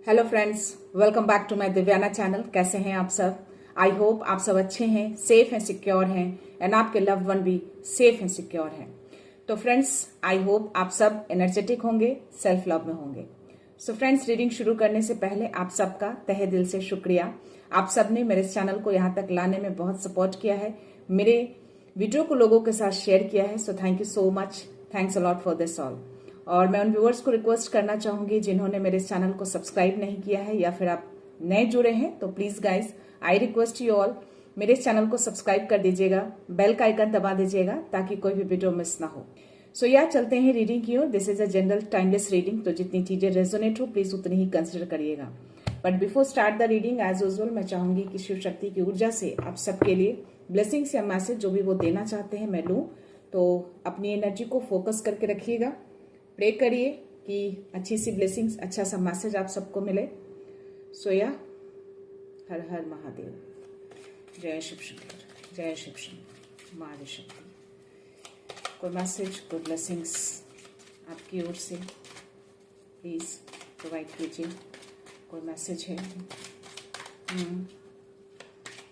Hello friends, welcome back to my Divyana channel. कैसे हैं आप सब? आई होप आप सब अच्छे हैं, सेफ हैं, सिक्योर हैं एंड आपके लव्ड वन भी सेफ हैं, सिक्योर हैं। तो फ्रेंड्स, आई होप आप सब एनर्जेटिक होंगे, सेल्फ लव में होंगे। सो फ्रेंड्स, रीडिंग शुरू करने से पहले आप सबका तहे दिल से शुक्रिया। आप सब ने मेरे चैनल को यहाँ तक लाने में बहुत सपोर्ट किया है, मेरे वीडियो को लोगों के साथ शेयर किया है। So thank you so much, thanks a lot for this all. और मैं उन व्यूअर्स को रिक्वेस्ट करना चाहूंगी जिन्होंने मेरे चैनल को सब्सक्राइब नहीं किया है या फिर आप नए जुड़े हैं, तो please guys I request you all, मेरे चैनल को सब्सक्राइब कर दीजिएगा, बेल का आइकन दबा दीजिएगा ताकि कोई भी वीडियो मिस ना हो। सो या चलते हैं रीडिंग की ओर। This is a general timeless reading, तो जितनी चीजें रेजोनेट हो प्लीज उतनी ही कंसिडर करिएगा। But before start the reading, as usual मैं चाहूंगी कि शिव शक्ति की ऊर्जा से आप सबके लिए ब्लेसिंग्स या मैसेज जो भी वो देना चाहते हैं मैं लूं। तो अपनी एनर्जी को फोकस करके रखिएगा, प्रे करिए कि अच्छी सी ब्लेसिंग्स, अच्छा सा मैसेज आप सबको मिले। सोया, हर हर महादेव, जय शिव शंकर, जय शिव शंकर, माँ शक्ति। कोई मैसेज, कोई ब्लेसिंग्स आपकी ओर से प्लीज प्रोवाइड कीजिए। कोई मैसेज है?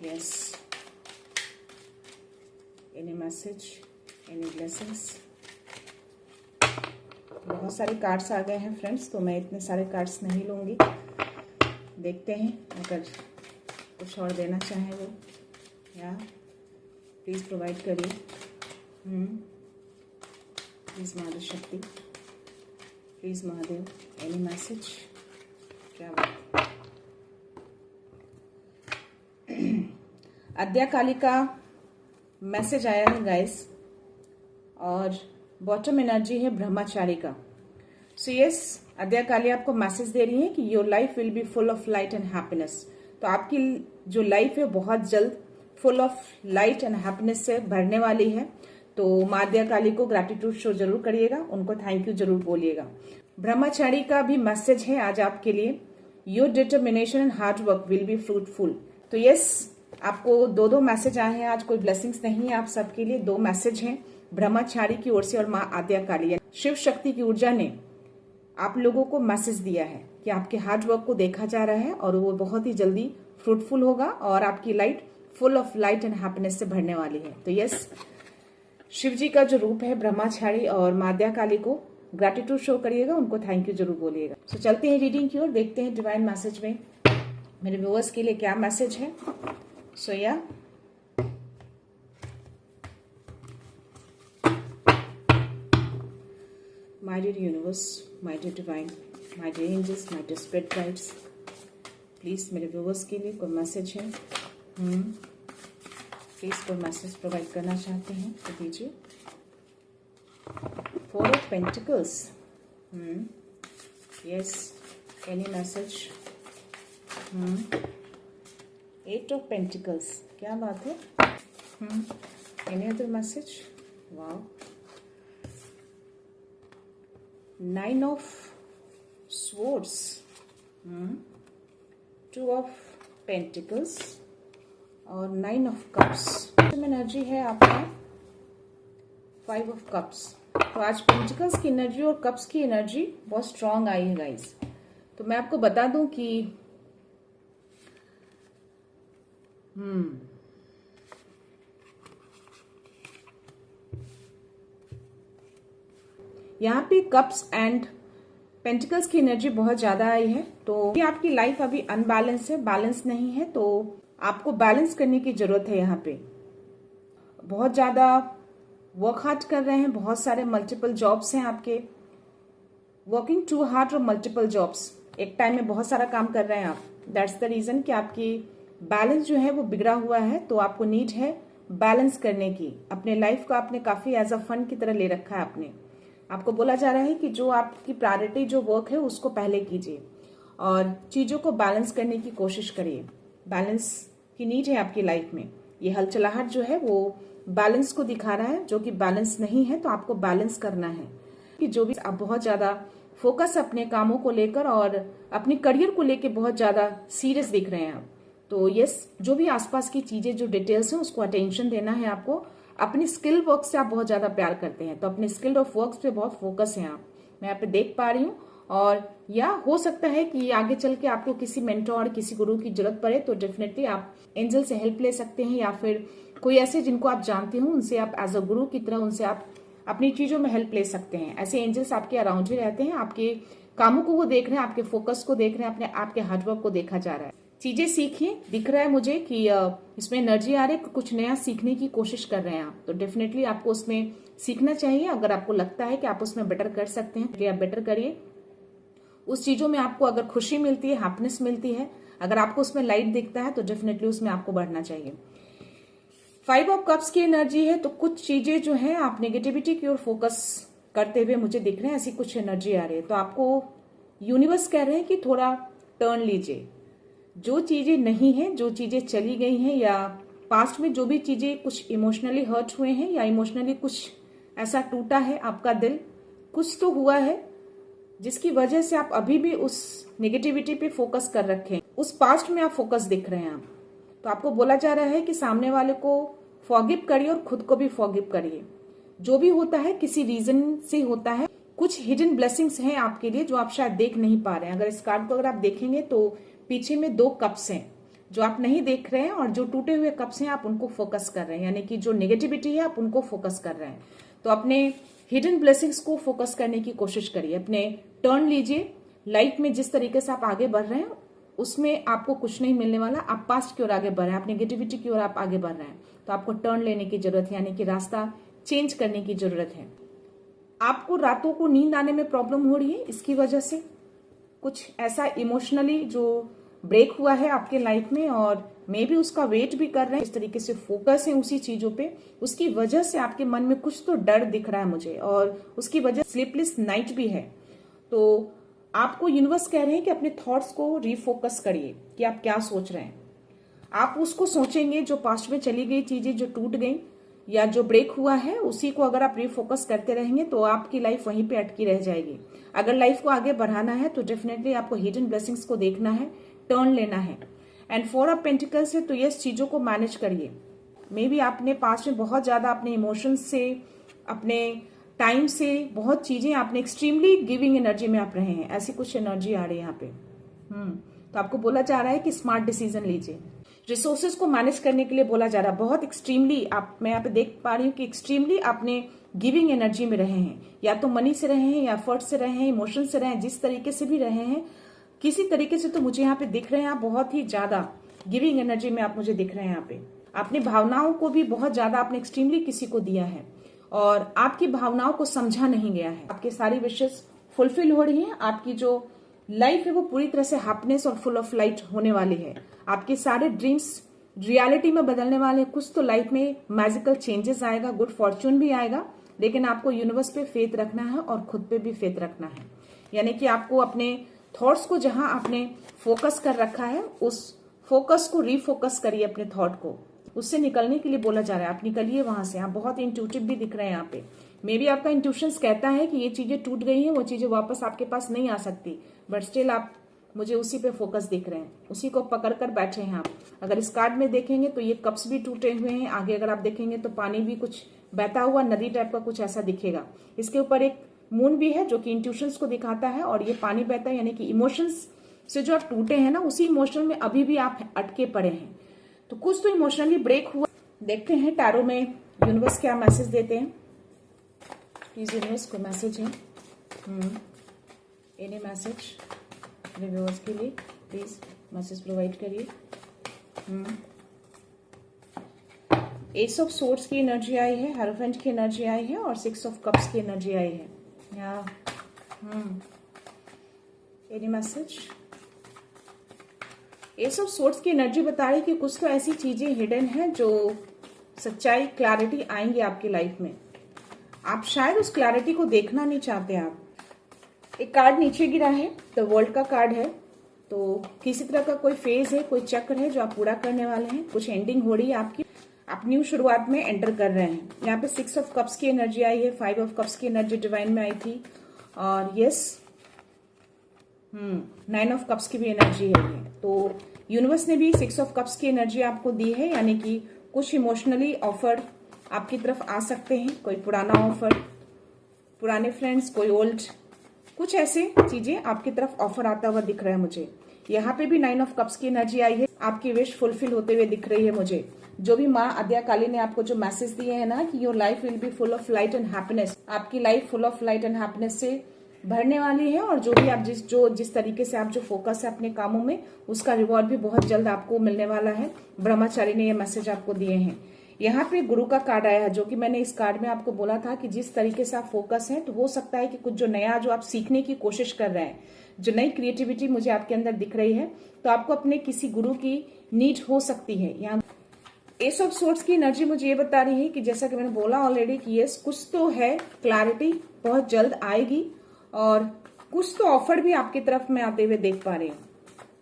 Yes, any message, any blessings? बहुत सारे कार्ड्स आ गए हैं फ्रेंड्स, तो मैं इतने सारे कार्ड्स नहीं लूंगी। देखते हैं अगर कुछ और देना चाहें वो, या प्लीज प्रोवाइड करिए। प्लीज महादेव शक्ति, प्लीज महादेव, एनी मैसेज? क्या बात। आद्याकाली का मैसेज आया है गाइस, और बॉटम एनर्जी है ब्रह्मचारी का। सो यस, आद्याकाली आपको मैसेज दे रही है कि your life will be full of light and happiness. तो आपकी जो लाइफ है बहुत जल्द full of light and happiness से भरने वाली है। तो माँ आद्याकाली को ग्रैटिट्यूड शो जरूर करिएगा, उनको थैंक यू जरूर बोलिएगा। ब्रह्मचारी का भी मैसेज है आज आपके लिए, your determination and hard work will be fruitful. तो यस, आपको दो मैसेज आए हैं आज, कोई ब्लेसिंग्स नहीं है आप सबके लिए, दो मैसेज हैं ब्रह्मचारी की ओर से और माँ आद्याकाली। शिव शक्ति की ऊर्जा ने आप लोगों को मैसेज दिया है कि आपके हार्ड वर्क को देखा जा रहा है और वो बहुत ही जल्दी फ्रूटफुल होगा और आपकी light full of light and happiness से भरने वाली है। तो यस, शिव जी का जो रूप है ब्रह्मचारी और माँ आद्याकाली को ग्रैटिट्यूड शो करिएगा, उनको थैंक यू जरूर बोलिएगा। सो चलते हैं रीडिंग की ओर, देखते हैं डिवाइन मैसेज में मेरे व्यूअर्स के लिए क्या मैसेज है। सो या my dear universe, my dear divine, my dear angels, my dear spirit guides, please मेरे व्यूवर्स के लिए कोई मैसेज है? प्लीज कोई मैसेज प्रोवाइड करना चाहते हैं तो दीजिए। 4 of Pentacles, yes, any message? 8 of Pentacles, क्या बात है? Any other message? Wow. 9 of Swords, 2 of Pentacles और 9 of Cups। एनर्जी है आपका 5 of Cups। तो आज पेंटिकल्स की एनर्जी और कप्स की एनर्जी बहुत स्ट्रांग आई है गाइस। तो मैं आपको बता दूं कि यहाँ पे कप्स एंड पेंटिकल्स की एनर्जी बहुत ज्यादा आई है। तो ये आपकी लाइफ अभी अनबैलेंस है, बैलेंस नहीं है, तो आपको बैलेंस करने की जरूरत है। यहाँ पे बहुत ज्यादा वर्क हार्ड कर रहे हैं, बहुत सारे मल्टीपल जॉब्स हैं आपके, वर्किंग टू हार्ड और मल्टीपल जॉब्स एक टाइम में बहुत सारा काम कर रहे हैं आप। दैट्स द रीजन कि आपकी बैलेंस जो है वो बिगड़ा हुआ है। तो आपको नीड है बैलेंस करने की। अपने लाइफ को आपने काफी एज अ फन की तरह ले रखा है। आपको बोला जा रहा है कि जो आपकी प्रायोरिटी जो वर्क है उसको पहले कीजिए और चीजों को बैलेंस करने की कोशिश करिए। बैलेंस की नीड है आपकी लाइफ में। ये हलचलाहट जो है वो बैलेंस को दिखा रहा है, जो कि बैलेंस नहीं है। तो आपको बैलेंस करना है कि जो भी आप बहुत ज्यादा फोकस अपने कामों को लेकर और अपने करियर को लेकर बहुत ज्यादा सीरियस दिख रहे हैं आप। तो यस, जो भी आसपास की चीजें जो डिटेल्स हैं उसको अटेंशन देना है आपको। अपनी स्किल वर्क से आप बहुत ज्यादा प्यार करते हैं, तो अपने स्किल ऑफ वर्क पे बहुत फोकस है आप, मैं यहाँ पे देख पा रही हूँ। और या हो सकता है कि आगे चल के आपको किसी मेंटोर, किसी गुरु की जरूरत पड़े तो डेफिनेटली आप एंजल से हेल्प ले सकते हैं, या फिर कोई ऐसे जिनको आप जानते हो उनसे आप एज अ गुरु की तरह उनसे आप अपनी चीजों में हेल्प ले सकते हैं। ऐसे एंजल्स आपके अराउंड ही रहते हैं, आपके कामों को वो देख रहे हैं, आपके फोकस को देख रहे हैं, अपने आपके हार्डवर्क को देखा जा रहा है। चीजें सीखिए, दिख रहा है मुझे कि इसमें एनर्जी आ रही है, कुछ नया सीखने की कोशिश कर रहे हैं आप, तो डेफिनेटली आपको उसमें सीखना चाहिए। अगर आपको लगता है कि आप उसमें बेटर कर सकते हैं तो आप बेटर करिए। उस चीजों में आपको अगर खुशी मिलती है, हैप्पीनेस मिलती है, अगर आपको उसमें लाइट दिखता है तो डेफिनेटली उसमें आपको बढ़ना चाहिए। 5 ऑफ कप्स की एनर्जी है, तो कुछ चीजें जो है आप नेगेटिविटी की ओर फोकस करते हुए मुझे दिख रहे हैं, ऐसी कुछ एनर्जी आ रही है। तो आपको यूनिवर्स कह रहे हैं कि थोड़ा टर्न लीजिए। जो चीजें नहीं है, जो चीजें चली गई हैं, या पास्ट में जो भी चीजें कुछ इमोशनली हर्ट हुए हैं, या इमोशनली कुछ ऐसा टूटा है आपका दिल, कुछ तो हुआ है जिसकी वजह से आप अभी भी उस नेगेटिविटी पे फोकस कर रखे हैं, उस पास्ट में आप फोकस दिख रहे हैं आप। तो आपको बोला जा रहा है कि सामने वाले को फॉरगिव करिए और खुद को भी फॉरगिव करिए। जो भी होता है किसी रीजन से होता है। कुछ हिडन ब्लेसिंग्स हैं आपके लिए जो आप शायद देख नहीं पा रहे हैं। अगर इस कार्ड को अगर आप देखेंगे तो पीछे में 2 कप्स हैं जो आप नहीं देख रहे हैं, और जो टूटे हुए कप्स हैं आप उनको फोकस कर रहे हैं, यानी कि जो नेगेटिविटी है आप उनको फोकस कर रहे हैं। तो अपने हिडन ब्लेसिंग्स को फोकस करने की कोशिश करिए, अपने टर्न लीजिए। लाइफ में जिस तरीके से आप आगे बढ़ रहे हैं उसमें आपको कुछ नहीं मिलने वाला। आप पास्ट की ओर आगे बढ़ रहे हैं, आप नेगेटिविटी की ओर आप आगे बढ़ रहे हैं, तो आपको टर्न लेने की जरूरत है, यानी कि रास्ता चेंज करने की जरूरत है। आपको रातों को नींद आने में प्रॉब्लम हो रही है, इसकी वजह से कुछ ऐसा इमोशनली जो ब्रेक हुआ है आपके लाइफ में, और मे भी उसका वेट भी कर रहे हैं, इस तरीके से फोकस है उसी चीजों पे, उसकी वजह से आपके मन में कुछ तो डर दिख रहा है मुझे, और उसकी वजह स्लीपलेस नाइट भी है। तो आपको यूनिवर्स कह रहे हैं कि अपने थॉट्स को रीफोकस करिए कि आप क्या सोच रहे हैं। आप उसको सोचेंगे जो पास्ट में चली गई चीजें, जो टूट गई या जो ब्रेक हुआ है, उसी को अगर आप रीफोकस करते रहेंगे तो आपकी लाइफ वहीं पे अटकी रह जाएगी। अगर लाइफ को आगे बढ़ाना है तो डेफिनेटली आपको हिडन ब्लेसिंग्स को देखना है, टर्न लेना है। एंड 4 ऑफ पेंटिकल्स है, तो ये चीजों को मैनेज करिए। मे बी आपने पास्ट में बहुत ज्यादा अपने इमोशंस से, अपने टाइम से बहुत चीजें आपने एक्सट्रीमली गिविंग एनर्जी में आप रहे हैं, ऐसी कुछ एनर्जी आ रही है यहाँ पे। तो आपको बोला जा रहा है कि स्मार्ट डिसीजन लीजिए। रिसोर्सेज को मैनेज करने के लिए बोला जा रहा है। बहुत एक्सट्रीमली आप, मैं यहाँ पे देख पा रही हूँ कि एक्सट्रीमली आपने गिविंग एनर्जी में रहे हैं, या तो मनी से रहे हैं, या एफर्ट से रहे हैं, इमोशन से रहे हैं, जिस तरीके से भी रहे हैं, किसी तरीके से तो मुझे यहाँ पे दिख रहे हैं आप बहुत ही ज्यादा गिविंग एनर्जी में आप मुझे दिख रहे हैं। यहाँ पे अपनी भावनाओं को भी बहुत ज्यादा आपने एक्सट्रीमली किसी को दिया है, और आपकी भावनाओं को समझा नहीं गया है। आपके सारी विशेष फुलफिल हो रही है, आपकी जो लाइफ है वो पूरी तरह से हैप्पीनेस और फुल ऑफ लाइट होने वाली है। आपके सारे ड्रीम्स रियलिटी में बदलने वाले हैं। कुछ तो लाइफ में मैजिकल चेंजेस आएगा, गुड फॉर्च्यून भी आएगा, लेकिन आपको यूनिवर्स पे फेथ रखना है और खुद पे भी फेथ रखना है। यानी कि आपको अपने थॉट्स को, जहां आपने फोकस कर रखा है, उस फोकस को रीफोकस करिए, अपने थॉट को उससे निकलने के लिए बोला जा रहा है। आप निकलिए वहां से। आप बहुत इंट्यूटिव भी दिख रहे हैं यहाँ पे। मे बी आपका इंट्यूशंस कहता है कि ये चीजें टूट गई हैं, वो चीजें वापस आपके पास नहीं आ सकती, बट स्टिल आप मुझे उसी पे फोकस दिख रहे हैं, उसी को पकड़ कर बैठे हैं आप। अगर इस कार्ड में देखेंगे तो ये कप्स भी टूटे हुए हैं, आगे अगर आप देखेंगे तो पानी भी कुछ बहता हुआ नदी टाइप का कुछ ऐसा दिखेगा। इसके ऊपर एक मून भी है जो कि इंट्यूशंस को दिखाता है, और ये पानी बहता है, यानी कि इमोशंस से जो आप टूटे हैं ना, उसी इमोशन में अभी भी आप अटके पड़े हैं। तो कुछ तो इमोशनली ब्रेक हुआ। देखते हैं टैरो में यूनिवर्स क्या मैसेज देते हैं। प्लीज यूनिवर्स को मैसेज है, एनी मैसेज रिव्यूअर्स के लिए, प्लीज मैसेज प्रोवाइड करिए। एस ऑफ सोर्ड्स की एनर्जी आई है, हेरोफेंट की एनर्जी आई है, और 6 ऑफ कप्स की एनर्जी आई है। Any message. S of swords की एनर्जी बता रही है कि कुछ तो ऐसी चीजें हिडन है जो सच्चाई, क्लैरिटी आएंगे आपकी लाइफ में। आप शायद उस क्लैरिटी को देखना नहीं चाहते। आप एक कार्ड नीचे गिरा है, द वर्ल्ड का कार्ड है, तो किसी तरह का कोई फेज है, कोई चक्र है जो आप पूरा करने वाले हैं। कुछ एंडिंग हो रही है आपकी, आप न्यू शुरुआत में एंटर कर रहे हैं। यहाँ पे 6 ऑफ कप्स की एनर्जी आई है, 5 ऑफ कप्स की एनर्जी डिवाइन में आई थी, और यस 9 ऑफ कप्स की भी एनर्जी है ये। तो यूनिवर्स ने भी 6 ऑफ कप्स की एनर्जी आपको दी है, यानी कि कुछ इमोशनली ऑफर आपकी तरफ आ सकते हैं। कोई पुराना ऑफर, पुराने फ्रेंड्स, कोई ओल्ड कुछ ऐसे चीजें आपकी तरफ ऑफर आता हुआ दिख रहा है मुझे। यहाँ पे भी 9 ऑफ कप्स की एनर्जी आई है, आपकी विश फुलफिल होते हुए दिख रही है मुझे। जो भी माँ आद्या काली ने आपको जो मैसेज दिए हैं ना कि your life will be full of light and happiness, आपकी life full of light and happiness से भरने वाली है। और जो भी आप जिस तरीके से आप जो फोकस है अपने कामों में, उसका रिवॉर्ड भी बहुत जल्द आपको मिलने वाला है। ब्रह्मचारी ने ये मैसेज आपको दिए हैं। यहाँ पे गुरु का कार्ड आया है, जो कि मैंने इस कार्ड में आपको बोला था कि जिस तरीके से आप फोकस हैं, तो हो सकता है कि कुछ जो नया जो आप सीखने की कोशिश कर रहे हैं, जो नई क्रिएटिविटी मुझे आपके अंदर दिख रही है, तो आपको अपने किसी गुरु की नीड हो सकती है। यहाँ एस ऑफ सोर्ड्स की एनर्जी मुझे ये बता रही है कि जैसा कि मैंने बोला ऑलरेडी कि यस, कुछ तो है, क्लैरिटी बहुत जल्द आएगी और कुछ तो ऑफर भी आपकी तरफ में आते हुए देख पा रही हूँ।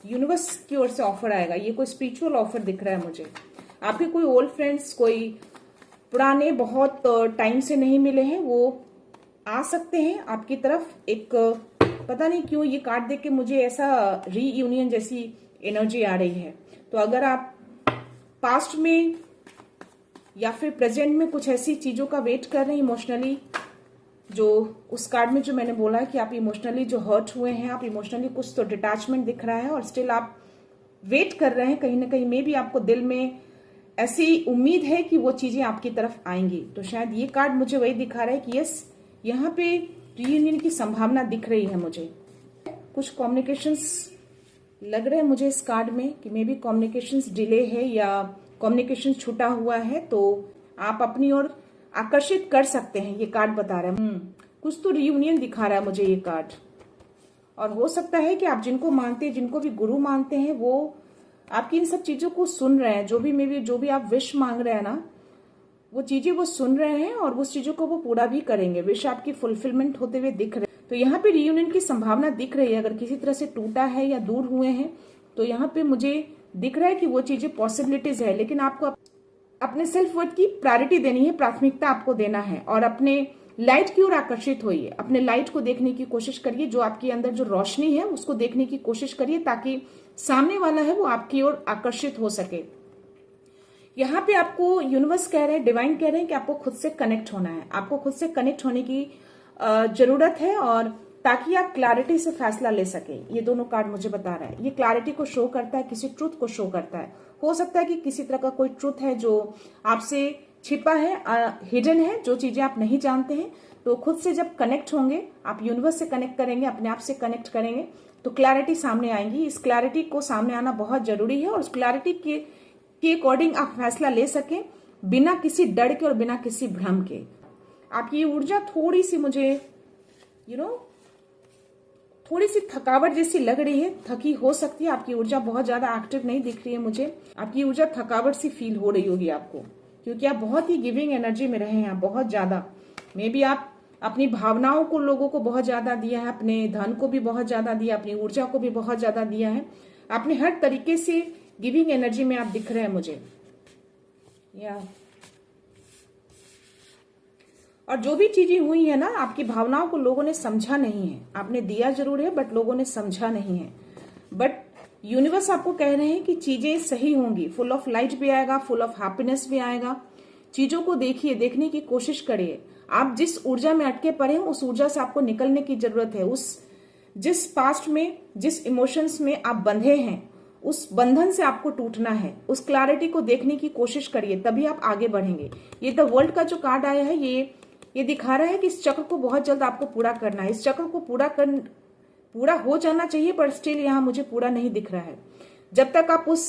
यूनिवर्स की ओर से ऑफर आएगा, ये कोई स्पिरिचुअल ऑफर दिख रहा है मुझे। आपके कोई ओल्ड फ्रेंड्स, कोई पुराने बहुत टाइम से नहीं मिले हैं, वो आ सकते हैं आपकी तरफ। एक पता नहीं क्यों ये कार्ड देख के मुझे ऐसा रीयूनियन जैसी एनर्जी आ रही है। तो अगर आप पास्ट में या फिर प्रेजेंट में कुछ ऐसी चीजों का वेट कर रहे हैं इमोशनली, जो उस कार्ड में जो मैंने बोला है कि आप इमोशनली जो हर्ट हुए हैं, आप इमोशनली कुछ तो डिटैचमेंट दिख रहा है और स्टिल आप वेट कर रहे हैं कहीं ना कहीं में भी आपको दिल में ऐसी उम्मीद है कि वो चीजें आपकी तरफ आएंगी। तो शायद ये कार्ड मुझे वही दिखा रहा है कि यस, यहाँ पे रियूनियन की संभावना दिख रही है मुझे। कुछ कम्युनिकेशंस लग रहे हैं मुझे इस कार्ड में कि मे बी कम्युनिकेशंस डिले है या कम्युनिकेशन छूटा हुआ है, तो आप अपनी ओर आकर्षित कर सकते हैं, ये कार्ड बता रहा है। कुछ तो रियूनियन दिखा रहा है मुझे ये कार्ड। और हो सकता है कि आप जिनको मानते हैं, जिनको भी गुरु मानते हैं, वो आपकी इन सब चीजों को सुन रहे हैं। जो भी आप विश मांग रहे हैं ना, वो चीजें वो सुन रहे हैं और उस चीजों को वो पूरा भी करेंगे। विश आपकी फुलफिलमेंट होते हुए दिख रहे हैं। तो यहाँ पे रियूनियन की संभावना दिख रही है। अगर किसी तरह से टूटा है या दूर हुए हैं, तो यहाँ पे मुझे दिख रहा है कि वो चीजें पॉसिबिलिटीज है, लेकिन आपको अपने सेल्फ वर्थ की प्रायोरिटी देनी है, प्राथमिकता आपको देना है और अपने लाइट की ओर आकर्षित होइए। अपने लाइट को देखने की कोशिश करिए, जो आपके अंदर जो रोशनी है उसको देखने की कोशिश करिए, ताकि सामने वाला है वो आपकी ओर आकर्षित हो सके। यहाँ पे आपको यूनिवर्स कह रहे हैं, डिवाइन कह रहे हैं कि आपको खुद से कनेक्ट होना है। आपको खुद से कनेक्ट होने की जरूरत है, और ताकि आप क्लैरिटी से फैसला ले सके। ये दोनों कार्ड मुझे बता रहा है। ये क्लैरिटी को शो करता है, किसी ट्रुथ को शो करता है। हो सकता है कि किसी तरह का कोई ट्रुथ है जो आपसे छिपा है, हिडन है, जो चीजें आप नहीं जानते हैं। तो खुद से जब कनेक्ट होंगे, आप यूनिवर्स से कनेक्ट करेंगे, अपने आप से कनेक्ट करेंगे, तो क्लैरिटी सामने आएंगी। इस क्लैरिटी को सामने आना बहुत जरूरी है और उस क्लैरिटी के अकॉर्डिंग आप फैसला ले सकें, बिना किसी डर के और बिना किसी भ्रम के। आपकी ऊर्जा थोड़ी सी मुझे थोड़ी सी थकावट जैसी लग रही है, थकी हो सकती है। आपकी ऊर्जा बहुत ज्यादा एक्टिव नहीं दिख रही है मुझे। आपकी ऊर्जा थकावट सी फील हो रही होगी आपको, क्योंकि आप बहुत ही गिविंग एनर्जी में रहे हैं, बहुत ज्यादा। मे बी आप अपनी भावनाओं को लोगों को बहुत ज्यादा दिया है, अपने धन को भी बहुत ज्यादा दिया, अपनी ऊर्जा को भी बहुत ज्यादा दिया है। आपने हर तरीके से गिविंग एनर्जी में आप दिख रहे हैं मुझे। और जो भी चीजें हुई है ना, आपकी भावनाओं को लोगों ने समझा नहीं है। आपने दिया जरूर है, बट लोगों ने समझा नहीं है। बट यूनिवर्स आपको कह रहे हैं कि चीजें सही होंगी, फुल ऑफ लाइट भी आएगा, फुल ऑफ हैप्पीनेस भी आएगा। चीजों को देखिए, देखने की कोशिश करिए। आप जिस ऊर्जा में अटके पड़े हैं, उस ऊर्जा से आपको निकलने की जरूरत है। जिस पास्ट में, जिस इमोशंस में आप बंधे हैं, उस बंधन से आपको टूटना है। उस क्लैरिटी को देखने की कोशिश करिए, तभी आप आगे बढ़ेंगे। ये द वर्ल्ड का जो कार्ड आया है, ये दिखा रहा है कि इस चक्र को बहुत जल्द आपको पूरा करना है। इस चक्र को पूरा हो जाना चाहिए, पर स्टिल यहाँ मुझे पूरा नहीं दिख रहा है। जब तक आप उस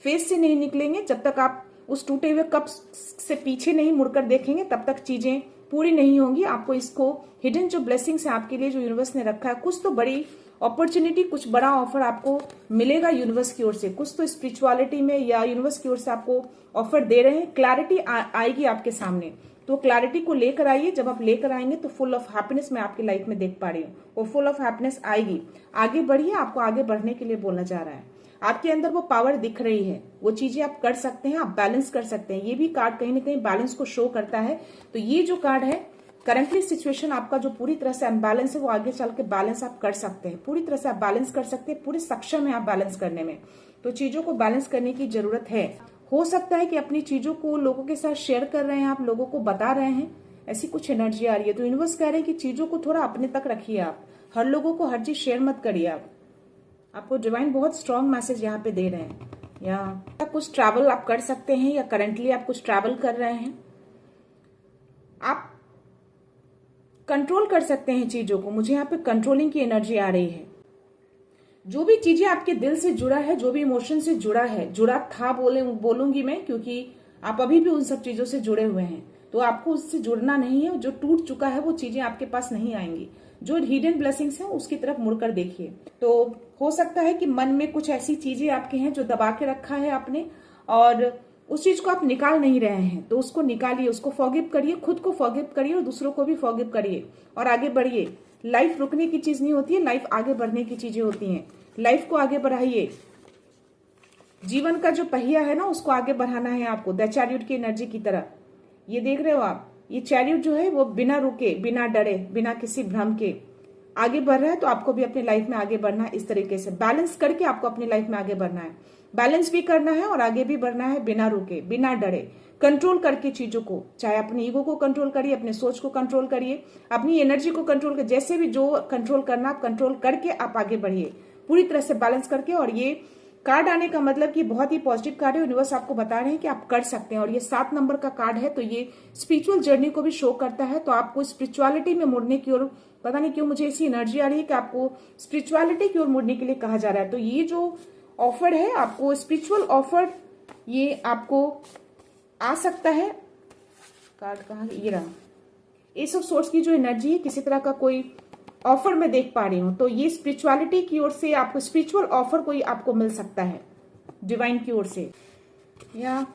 फेज से नहीं निकलेंगे, जब तक आप उस टूटे हुए कप से पीछे नहीं मुड़कर देखेंगे, तब तक चीजें पूरी नहीं होंगी। आपको इसको हिडन जो ब्लेसिंग्स है आपके लिए, जो यूनिवर्स ने रखा है, कुछ तो बड़ी अपॉर्चुनिटी, कुछ बड़ा ऑफर आपको मिलेगा यूनिवर्स की ओर से। कुछ तो स्पिरिचुअलिटी में या यूनिवर्स की ओर से आपको ऑफर दे रहे हैं। क्लैरिटी आएगी आपके सामने, तो क्लैरिटी को लेकर आइए। जब आप लेकर आएंगे तो फुल ऑफ हैप्पीनेस मैं आपकी लाइफ में देख पा रही हूँ। वो फुल ऑफ हैप्पीनेस आएगी। आगे बढ़िए, आपको आगे बढ़ने के लिए बोलना चाह रहा है। आपके अंदर वो पावर दिख रही है, वो चीजें आप कर सकते हैं, आप बैलेंस कर सकते हैं। ये भी कार्ड कहीं ना कहीं बैलेंस को शो करता है। तो ये जो कार्ड है, करंटली सिचुएशन आपका जो पूरी तरह से अनबैलेंस है, वो आगे चल के बैलेंस आप कर सकते हैं। पूरी तरह से आप बैलेंस कर सकते हैं, पूरे सक्षम है आप बैलेंस करने में। तो चीजों को बैलेंस करने की जरूरत है। हो सकता है कि अपनी चीजों को लोगों के साथ शेयर कर रहे हैं, आप लोगों को बता रहे हैं, ऐसी कुछ एनर्जी आ रही है। तो यूनिवर्स कह रहे हैं कि चीजों को थोड़ा अपने तक रखिए। आप हर लोगों को हर चीज शेयर मत करिए आप। आपको डिवाइन बहुत स्ट्रांग मैसेज यहाँ पे दे रहे हैं। या कुछ ट्रैवल आप कर सकते हैं, या करंटली आप कुछ ट्रैवल कर रहे हैं। आप कंट्रोल कर सकते हैं चीजों को। मुझे यहाँ पे कंट्रोलिंग की एनर्जी आ रही है। जो भी चीजें आपके दिल से जुड़ा है, जो भी इमोशन से जुड़ा है, जुड़ा था बोलूंगी मैं, क्योंकि आप अभी भी उन सब चीजों से जुड़े हुए हैं। तो आपको उससे जुड़ना नहीं है। जो टूट चुका है वो चीजें आपके पास नहीं आएंगी। जो हिडन ब्लेसिंग्स हैं उसकी तरफ मुड़कर देखिए। तो हो सकता है कि मन में कुछ ऐसी चीजें आपके हैं जो दबा के रखा है आपने, और उस चीज को आप निकाल नहीं रहे हैं। तो उसको निकालिए, उसको फॉरगिव करिए, खुद को फॉरगिव करिए और दूसरों को भी फॉरगिव करिए और आगे बढ़िए। लाइफ रुकने की चीज नहीं होती है, लाइफ आगे बढ़ने की चीजें होती हैं। लाइफ को आगे बढ़ाइए। जीवन का जो पहिया है ना, उसको आगे बढ़ाना है आपको, द चैरियट की एनर्जी की तरह। ये देख रहे हो आप, ये चैरियट जो है वो बिना रुके, बिना डरे, बिना किसी भ्रम के आगे बढ़ रहा है। तो आपको भी अपनी लाइफ में आगे बढ़ना है। इस तरीके से बैलेंस करके आपको अपनी लाइफ में आगे बढ़ना है। बैलेंस भी करना है और आगे भी बढ़ना है, बिना रुके, बिना डरे, कंट्रोल करके चीजों को। चाहे अपनी ईगो को कंट्रोल करिए, अपने सोच को कंट्रोल करिए, अपनी एनर्जी को कंट्रोल करिए। जैसे भी जो कंट्रोल करना, आप कंट्रोल करके आप आगे बढ़िए, पूरी तरह से बैलेंस करके। और ये कार्ड आने का मतलब कि बहुत ही पॉजिटिव कार्ड है। यूनिवर्स आपको बता रहे हैं कि आप कर सकते हैं। और ये 7 नंबर का कार्ड है, तो ये स्पिरिचुअल जर्नी को भी शो करता है। तो आपको स्पिरिचुअलिटी में मुड़ने की ओर, पता नहीं क्यों मुझे ऐसी एनर्जी आ रही है कि आपको स्पिरिचुअलिटी की ओर मुड़ने के लिए कहा जा रहा है। तो ये जो ऑफर है आपको, स्पिरिचुअल ऑफर, ये आपको आ सकता है। कार्ड कहाँ, ये रहा। एस ऑफ सोर्स की जो एनर्जी है, किसी तरह का कोई ऑफर मैं देख पा रही हूं। तो ये स्पिरिचुअलिटी की ओर से आपको स्पिरिचुअल ऑफर कोई आपको मिल सकता है डिवाइन की ओर से। या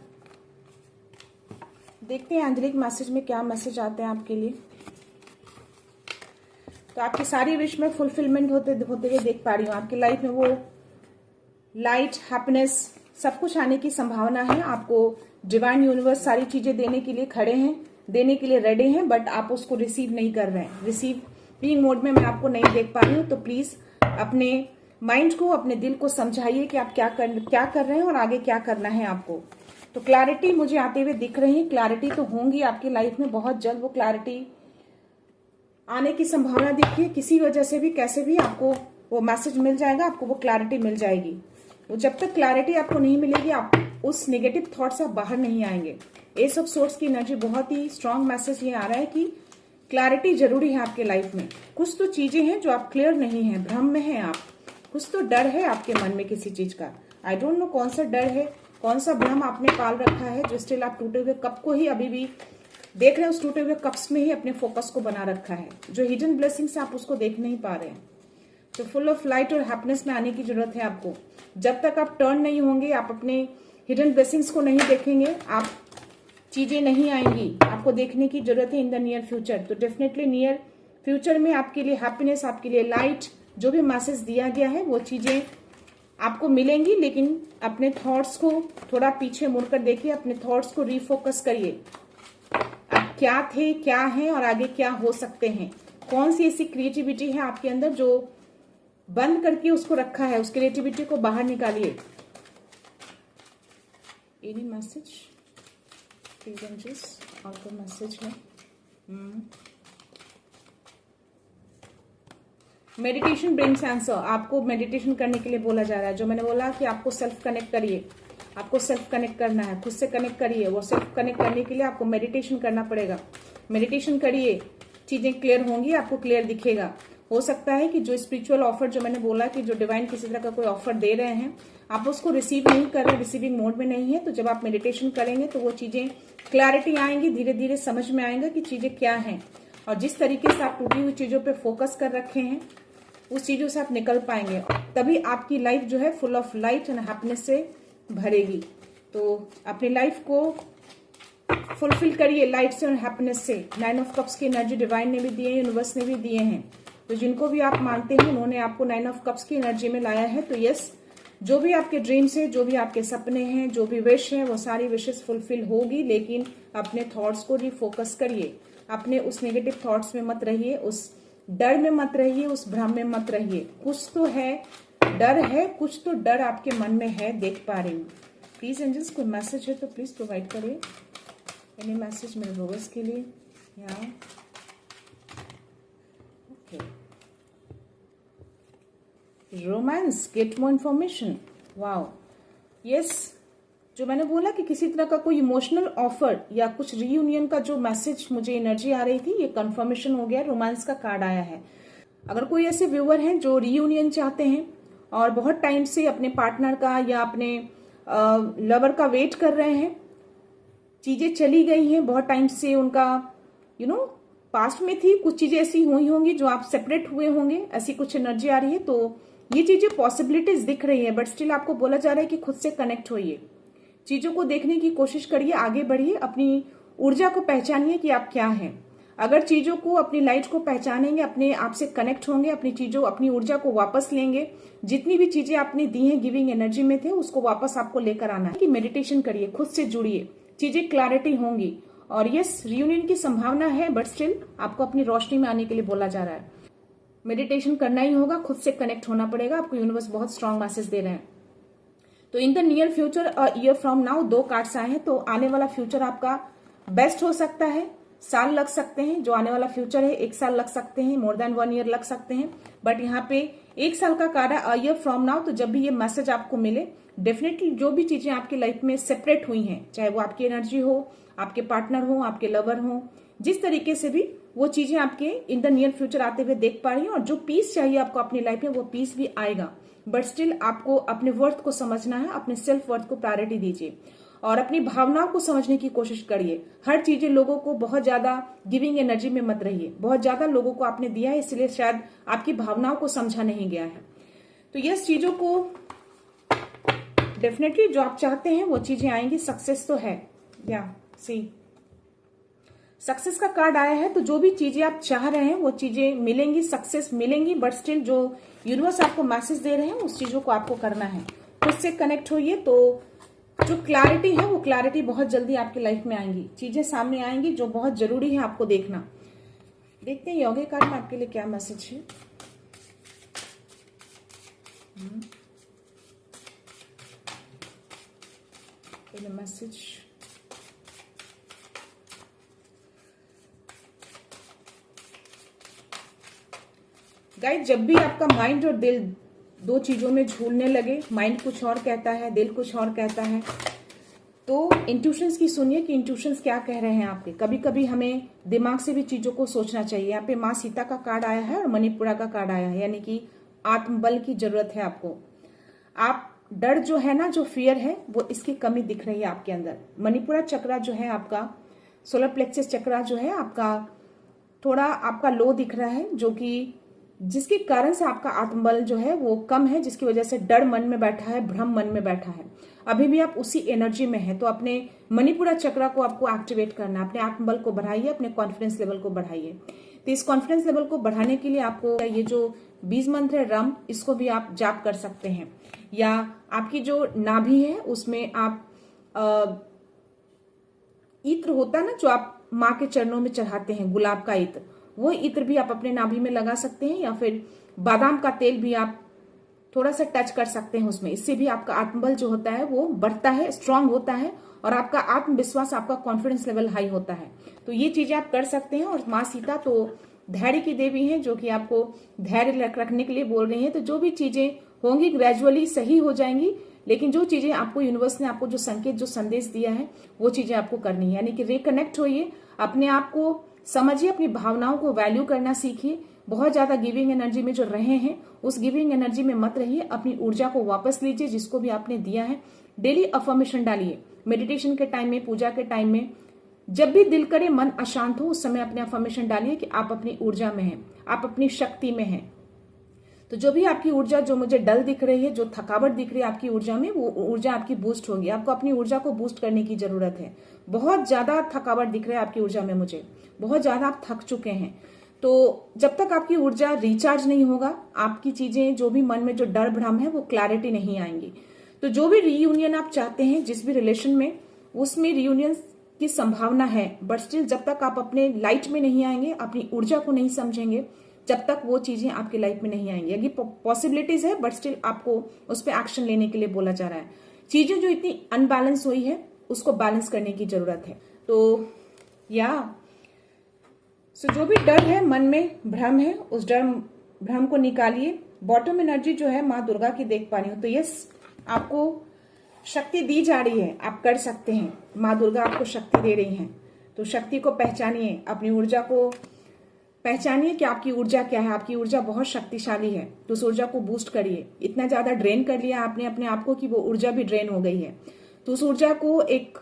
देखते हैं एंजेलिक मैसेज में क्या मैसेज आते हैं आपके लिए। तो आपकी सारी विश में फुलफिलमेंट होते हुए देख पा रही हूँ। आपकी लाइफ में वो लाइट, हैप्पीनेस, सब कुछ आने की संभावना है। आपको डिवाइन यूनिवर्स सारी चीजें देने के लिए खड़े हैं, देने के लिए रेडी हैं, बट आप उसको रिसीव नहीं कर रहे हैं। रिसीविंग मोड में मैं आपको नहीं देख पा रही हूँ। तो प्लीज अपने माइंड को, अपने दिल को समझाइए कि आप क्या कर रहे हैं और आगे क्या करना है आपको। तो क्लैरिटी मुझे आते हुए दिख रही है। क्लैरिटी तो होंगी आपकी लाइफ में बहुत जल्द। वो क्लैरिटी आने की संभावना देखिए। किसी वजह से भी, कैसे भी आपको वो मैसेज मिल जाएगा, आपको वो क्लैरिटी मिल जाएगी। तो जब तक क्लैरिटी आपको नहीं मिलेगी, आप उस नेगेटिव थॉट से आप बाहर नहीं आएंगे। एस ऑफ सोर्स की एनर्जी, बहुत ही स्ट्रांग मैसेज ये आ रहा है कि क्लैरिटी जरूरी है आपके लाइफ में। कुछ तो चीजें हैं जो आप क्लियर नहीं है, भ्रम में है आप। कुछ तो डर है आपके मन में किसी चीज का। आई डोंट नो कौन सा डर है, कौन सा भ्रम आपने पाल रखा है, जो स्टिल आप टूटे हुए कप को ही अभी भी देख रहे हैं। उस टूटे हुए कप्स में ही अपने फोकस को बना रखा है। जो हिडन ब्लेसिंग से आप उसको देख नहीं पा रहे हैं। तो फुल ऑफ लाइट और हैप्पीनेस में आने की जरूरत है आपको। जब तक आप टर्न नहीं होंगे, आप अपने हिडन ब्लेसिंग्स को नहीं देखेंगे, आप चीजें नहीं आएंगी। आपको देखने की जरूरत है इन द नियर फ्यूचर। तो डेफिनेटली नियर फ्यूचर में आपके लिए हैप्पीनेस, आपके लिए लाइट, जो भी मैसेज दिया गया है वो चीजें आपको मिलेंगी। लेकिन अपने थॉट्स को थोड़ा पीछे मुड़कर देखिए, अपने थॉट्स को रिफोकस करिए। आप क्या थे, क्या हैं और आगे क्या हो सकते हैं। कौन सी ऐसी क्रिएटिविटी है आपके अंदर जो बंद करके उसको रखा है, उस क्रिएटिविटी को बाहर निकालिए। एनी मैसेज प्लीज एंजल्स, और कोई मैसेज है? Meditation brings answer. आपको मेडिटेशन करने के लिए बोला जा रहा है। जो मैंने बोला कि आपको सेल्फ कनेक्ट करिए, आपको सेल्फ कनेक्ट करना है, खुद से कनेक्ट करिए। वो सेल्फ कनेक्ट करने के लिए आपको मेडिटेशन करना पड़ेगा। मेडिटेशन करिए, चीजें क्लियर होंगी, आपको क्लियर दिखेगा। हो सकता है कि जो स्पिरिचुअल ऑफर, जो मैंने बोला कि जो डिवाइन किसी तरह का कोई ऑफर दे रहे हैं, आप उसको रिसीव नहीं कर रहे, रिसीविंग मोड में नहीं है। तो जब आप मेडिटेशन करेंगे तो वो चीजें क्लैरिटी आएंगी, धीरे धीरे समझ में आएगा कि चीजें क्या हैं। और जिस तरीके से आप टूटी हुई चीजों पे फोकस कर रखे हैं, उस चीजों से आप निकल पाएंगे। तभी आपकी लाइफ जो है full of light and happiness से भरेगी। तो अपनी लाइफ को फुलफिल करिए लाइट से और हैप्पीनेस से। 9 ऑफ कप्स की एनर्जी डिवाइन ने भी दी है, यूनिवर्स ने भी दिए हैं। तो जिनको भी आप मानते हैं, उन्होंने आपको 9 ऑफ कप्स की एनर्जी में लाया है। तो यस, जो भी आपके ड्रीम्स है, जो भी आपके सपने हैं, जो भी विश है, वो सारी विशेस फुलफिल होगी। लेकिन अपने थॉट्स को रिफोकस करिए। अपने उस नेगेटिव थॉट्स में मत रहिए, उस डर में मत रहिए, उस भ्रम में मत रहिए। कुछ तो है, डर है, कुछ तो डर आपके मन में है, देख पा रही हूँ। प्लीज एंजल्स, कोई मैसेज है तो प्लीज प्रोवाइड करिए। एनी मैसेज मेरे व्यूअर्स के लिए? या okay, romance, get more information. Wow, yes, जो मैंने बोला कि किसी तरह का कोई इमोशनल ऑफर या कुछ रीयूनियन का जो मैसेज मुझे एनर्जी आ रही थी, ये कंफर्मेशन हो गया, रोमांस का कार्ड आया है। अगर कोई ऐसे व्यूअर हैं जो रीयूनियन चाहते हैं और बहुत टाइम से अपने पार्टनर का या अपने लवर का वेट कर रहे हैं, चीजें चली गई हैं बहुत टाइम से, उनका पास्ट में थी, कुछ चीजें ऐसी हुई होंगी जो आप सेपरेट हुए होंगे, ऐसी कुछ एनर्जी आ रही है। तो ये चीजें पॉसिबिलिटीज दिख रही है, बट स्टिल आपको बोला जा रहा है कि खुद से कनेक्ट होइए, चीजों को देखने की कोशिश करिए, आगे बढ़िए, अपनी ऊर्जा को पहचानिए कि आप क्या हैं। अगर चीजों को, अपनी लाइट को पहचानेंगे, अपने आप से कनेक्ट होंगे, अपनी ऊर्जा को वापस लेंगे, जितनी भी चीजें आपने दी हैं गिविंग एनर्जी में थे, उसको वापस आपको लेकर आना है। कि मेडिटेशन करिए, खुद से जुड़िए, चीजें क्लैरिटी होंगी। और यस, रियूनियन की संभावना है, बट स्टिल आपको अपनी रोशनी में आने के लिए बोला जा रहा है। मेडिटेशन करना ही होगा, खुद से कनेक्ट होना पड़ेगा, आपको यूनिवर्स बहुत स्ट्रांग मैसेज दे रहे हैं। तो in the near future, a year from now, 2 cards आए हैं। तो आने वाला फ्यूचर आपका बेस्ट हो सकता है, साल लग सकते हैं, जो आने वाला फ्यूचर है 1 साल लग सकते हैं, मोर देन 1 ईयर लग सकते हैं, बट यहाँ पे 1 साल का कार्ड है, अ ईयर फ्रॉम नाउ। तो जब भी ये मैसेज आपको मिले, डेफिनेटली जो भी चीजें आपकी लाइफ में सेपरेट हुई हैं, चाहे वो आपकी एनर्जी हो, आपके पार्टनर हो, आपके लवर हो, जिस तरीके से भी, वो चीजें आपके इन द नियर फ्यूचर आते हुए देख पा रही हैं। और जो पीस चाहिए आपको अपनी लाइफ में, वो पीस भी आएगा, बट स्टिल आपको अपने वर्थ को समझना है, अपने सेल्फ वर्थ को प्रायोरिटी दीजिए और अपनी भावनाओं को समझने की कोशिश करिए। हर चीजें लोगों को बहुत ज्यादा गिविंग एनर्जी में मत रहिए, बहुत ज्यादा लोगों को आपने दिया है, इसलिए शायद आपकी भावनाओं को समझा नहीं गया है। तो ये चीजों को डेफिनेटली जो आप चाहते हैं वो चीजें आएंगी, सक्सेस तो है, या सी सक्सेस का कार्ड आया है। तो जो भी चीजें आप चाह रहे हैं वो चीजें मिलेंगी, सक्सेस मिलेंगी, बट स्टिल जो यूनिवर्स आपको मैसेज दे रहे हैं उस चीजों को आपको करना है, खुद से कनेक्ट होइए। तो जो क्लैरिटी है, वो क्लैरिटी बहुत जल्दी आपकी लाइफ में आएंगी, चीजें सामने आएंगी जो बहुत जरूरी है आपको देखना। देखते हैं योगी कार्ड में आपके लिए क्या मैसेज है। मैसेज गाइस, जब भी आपका माइंड और दिल 2 चीजों में झूलने लगे, माइंड कुछ और कहता है, दिल कुछ और कहता है, तो इंट्यूशंस की सुनिए कि इंट्यूशंस क्या कह रहे हैं आपके। कभी कभी हमें दिमाग से भी चीजों को सोचना चाहिए। यहाँ पे माँ सीता का कार्ड आया है और मणिपुरा का कार्ड आया है, यानी कि आत्मबल की जरूरत है आपको। आप डर जो है ना, जो फियर है, वो इसकी कमी दिख रही है आपके अंदर। मणिपुरा चक्रा जो है आपका, सोलर प्लेक्सस चक्रा जो है आपका, थोड़ा आपका लो दिख रहा है, जो कि जिसके कारण से आपका आत्मबल जो है वो कम है, जिसकी वजह से डर मन में बैठा है, भ्रम मन में बैठा है। अभी भी आप उसी एनर्जी में है, तो अपने मणिपुरा चक्रा को आपको एक्टिवेट करना है, अपने आत्मबल को बढ़ाइए, अपने कॉन्फिडेंस लेवल को बढ़ाइए। तो इस कॉन्फिडेंस लेवल को बढ़ाने के लिए आपको ये जो बीज मंत्र है रम, इसको भी आप जाप कर सकते हैं, या आपकी जो नाभि है उसमें आप इत्र होता है ना, जो आप माँ के चरणों में चढ़ाते हैं, गुलाब का इत्र, वो इत्र भी आप अपने नाभि में लगा सकते हैं, या फिर बादाम का तेल भी आप थोड़ा सा टच कर सकते हैं उसमें। इससे भी आपका आत्मबल जो होता है वो बढ़ता है, स्ट्रांग होता है, और आपका आत्मविश्वास, आपका कॉन्फिडेंस लेवल हाई होता है। तो ये चीजें आप कर सकते हैं। और माँ सीता तो धैर्य की देवी हैं, जो कि आपको धैर्य रखने के लिए बोल रही हैं। तो जो भी चीजें होंगी ग्रेजुअली सही हो जाएंगी, लेकिन जो चीजें आपको यूनिवर्स ने आपको जो संकेत, जो संदेश दिया है, वो चीजें आपको करनी है। यानी कि रिकनेक्ट होइए, अपने आप को समझिए, अपनी भावनाओं को वैल्यू करना सीखिए। बहुत ज्यादा गिविंग एनर्जी में जो रहे हैं, उस गिविंग एनर्जी में मत रहिए, अपनी ऊर्जा को वापस लीजिए, जिसको भी आपने दिया है। डेली अफर्मेशन डालिए, मेडिटेशन के टाइम में, पूजा के टाइम में, जब भी दिल करे, मन अशांत हो, उस समय अपने अफर्मेशन डालिए कि आप अपनी ऊर्जा में हैं, आप अपनी शक्ति में हैं। तो जो भी आपकी ऊर्जा, जो मुझे डल दिख रही है, जो थकावट दिख रही है आपकी ऊर्जा में, वो ऊर्जा आपकी बूस्ट होगी। आपको अपनी ऊर्जा को बूस्ट करने की जरूरत है। बहुत ज्यादा थकावट दिख रहा है आपकी ऊर्जा में, मुझे बहुत ज्यादा आप थक चुके हैं। तो जब तक आपकी ऊर्जा रिचार्ज नहीं होगा, आपकी चीजें, जो भी मन में जो डर भ्रम है, वो क्लैरिटी नहीं आएंगी। तो जो भी रीयूनियन आप चाहते हैं, जिस भी रिलेशन में, उसमें रीयूनियन की संभावना है, बट स्टिल जब तक आप अपने लाइट में नहीं आएंगे, अपनी ऊर्जा को नहीं समझेंगे, जब तक वो चीजें आपकी लाइफ में नहीं आएंगी। ये पॉसिबिलिटीज है, बट स्टिल आपको उस पर एक्शन लेने के लिए बोला जा रहा है। चीजें जो इतनी अनबैलेंस हुई है, उसको बैलेंस करने की जरूरत है। तो जो भी डर है मन में, भ्रम है, उस डर भ्रम को निकालिए, बॉटम एनर्जी जो है माँ दुर्गा की देख पा रही हूँ। तो यस, आपको शक्ति दी जा रही है, आप कर सकते हैं। माँ दुर्गा आपको शक्ति दे रही हैं। तो शक्ति को पहचानिए, अपनी ऊर्जा को पहचानिए कि आपकी ऊर्जा क्या है। आपकी ऊर्जा बहुत शक्तिशाली है, तो उस ऊर्जा को बूस्ट करिए। इतना ज्यादा ड्रेन कर लिया आपने अपने आप को कि वो ऊर्जा भी ड्रेन हो गई है। तो उस ऊर्जा को एक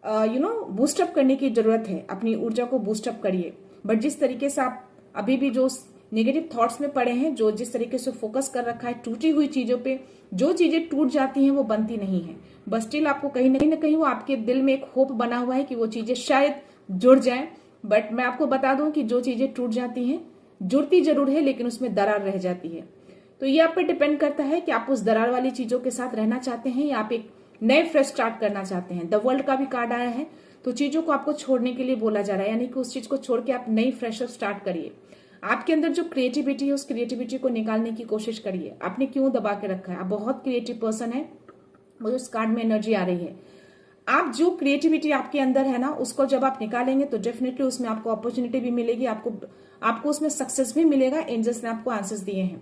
बूस्टअप करने की जरूरत है। अपनी ऊर्जा को बूस्टअप करिए। बट जिस तरीके से आप अभी भी जो नेगेटिव थॉट्स में पड़े हैं, जो जिस तरीके से फोकस कर रखा है टूटी हुई चीजों पे, जो चीजें टूट जाती हैं वो बनती नहीं है। बस स्टिल आपको कहीं ना कहीं वो आपके दिल में एक होप बना हुआ है कि वो चीजें शायद जुड़ जाएं। बट मैं आपको बता दूं कि जो चीजें टूट जाती हैं जुड़ती जरूर है, लेकिन उसमें दरार रह जाती है। तो ये आप पे डिपेंड करता है कि आप उस दरार वाली चीजों के साथ रहना चाहते हैं या आप एक नए फ्रेश स्टार्ट करना चाहते हैं। द वर्ल्ड का भी कार्ड आया है, तो चीजों को आपको छोड़ने के लिए बोला जा रहा है, यानी कि उस चीज को छोड़ के आप नई फ्रेश स्टार्ट करिए। आपके अंदर जो क्रिएटिविटी है उस क्रिएटिविटी को निकालने की कोशिश करिए। आपने क्यों दबा के रखा है? आप बहुत क्रिएटिव पर्सन है, मुझे उस कार्ड में एनर्जी आ रही है। आप जो क्रिएटिविटी आपके अंदर है ना, उसको जब आप निकालेंगे तो डेफिनेटली उसमें आपको अपॉर्चुनिटी भी मिलेगी, आपको उसमें सक्सेस भी मिलेगा। एंजल्स ने आपको आंसर्स दिए हैं।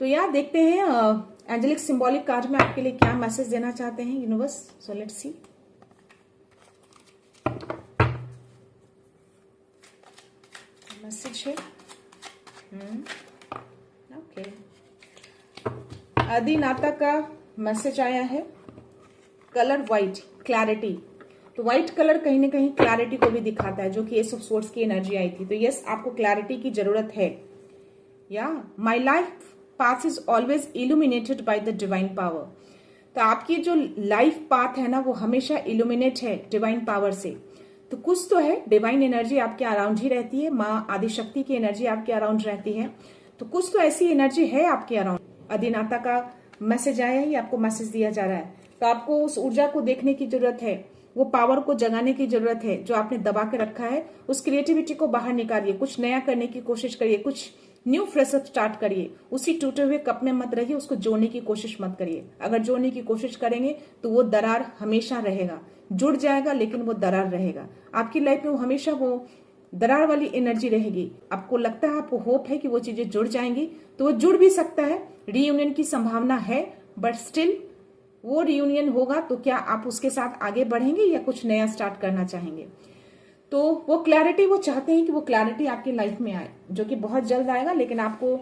तो यार देखते हैं एंजेलिक सिंबॉलिक कार्ड में आपके लिए क्या मैसेज देना चाहते हैं universe. So let's see. Message है ओके। अधिनाता का मैसेज आया है, कलर व्हाइट, क्लैरिटी। तो व्हाइट कलर कहीं ना कहीं क्लैरिटी को भी दिखाता है, जो कि एस ऑफ सोर्ड्स की एनर्जी आई थी। तो यस, आपको क्लैरिटी की जरूरत है। या my life path is always illuminated by the divine power. तो आपकी जो लाइफ पाथ है ना, वो हमेशा इल्यूमिनेट है डिवाइन पावर से। तो कुछ तो है, डिवाइन एनर्जी आपके अराउंड ही रहती है, माँ आदिशक्ति की एनर्जी आपके अराउंड रहती है। तो कुछ तो ऐसी एनर्जी है आपके अराउंड। अधिनाता का मैसेज आया ही, आपको मैसेज दिया जा रहा है। तो आपको उस ऊर्जा को देखने की जरूरत है, वो पावर को जगाने की जरूरत है जो आपने दबा के रखा है। उस क्रिएटिविटी को बाहर निकालिए, कुछ नया करने की कोशिश करिए, कुछ न्यू फ्रेश अप स्टार्ट करिए। उसी टूटे हुए कप में मत रहिए, उसको जोड़ने की कोशिश मत करिए। अगर जोड़ने की कोशिश करेंगे तो वो दरार हमेशा रहेगा, जुड़ जाएगा लेकिन वो दरार रहेगा। आपकी लाइफ में वो हमेशा वो दरार वाली एनर्जी रहेगी। आपको लगता है, आपको होप है कि वो चीजें जुड़ जाएंगी, तो वो जुड़ भी सकता है, रीयूनियन की संभावना है। बट स्टिल वो रियूनियन होगा तो क्या आप उसके साथ आगे बढ़ेंगे या कुछ नया स्टार्ट करना चाहेंगे? तो वो क्लैरिटी वो चाहते हैं कि वो क्लैरिटी आपकी लाइफ में आए, जो कि बहुत जल्द आएगा। लेकिन आपको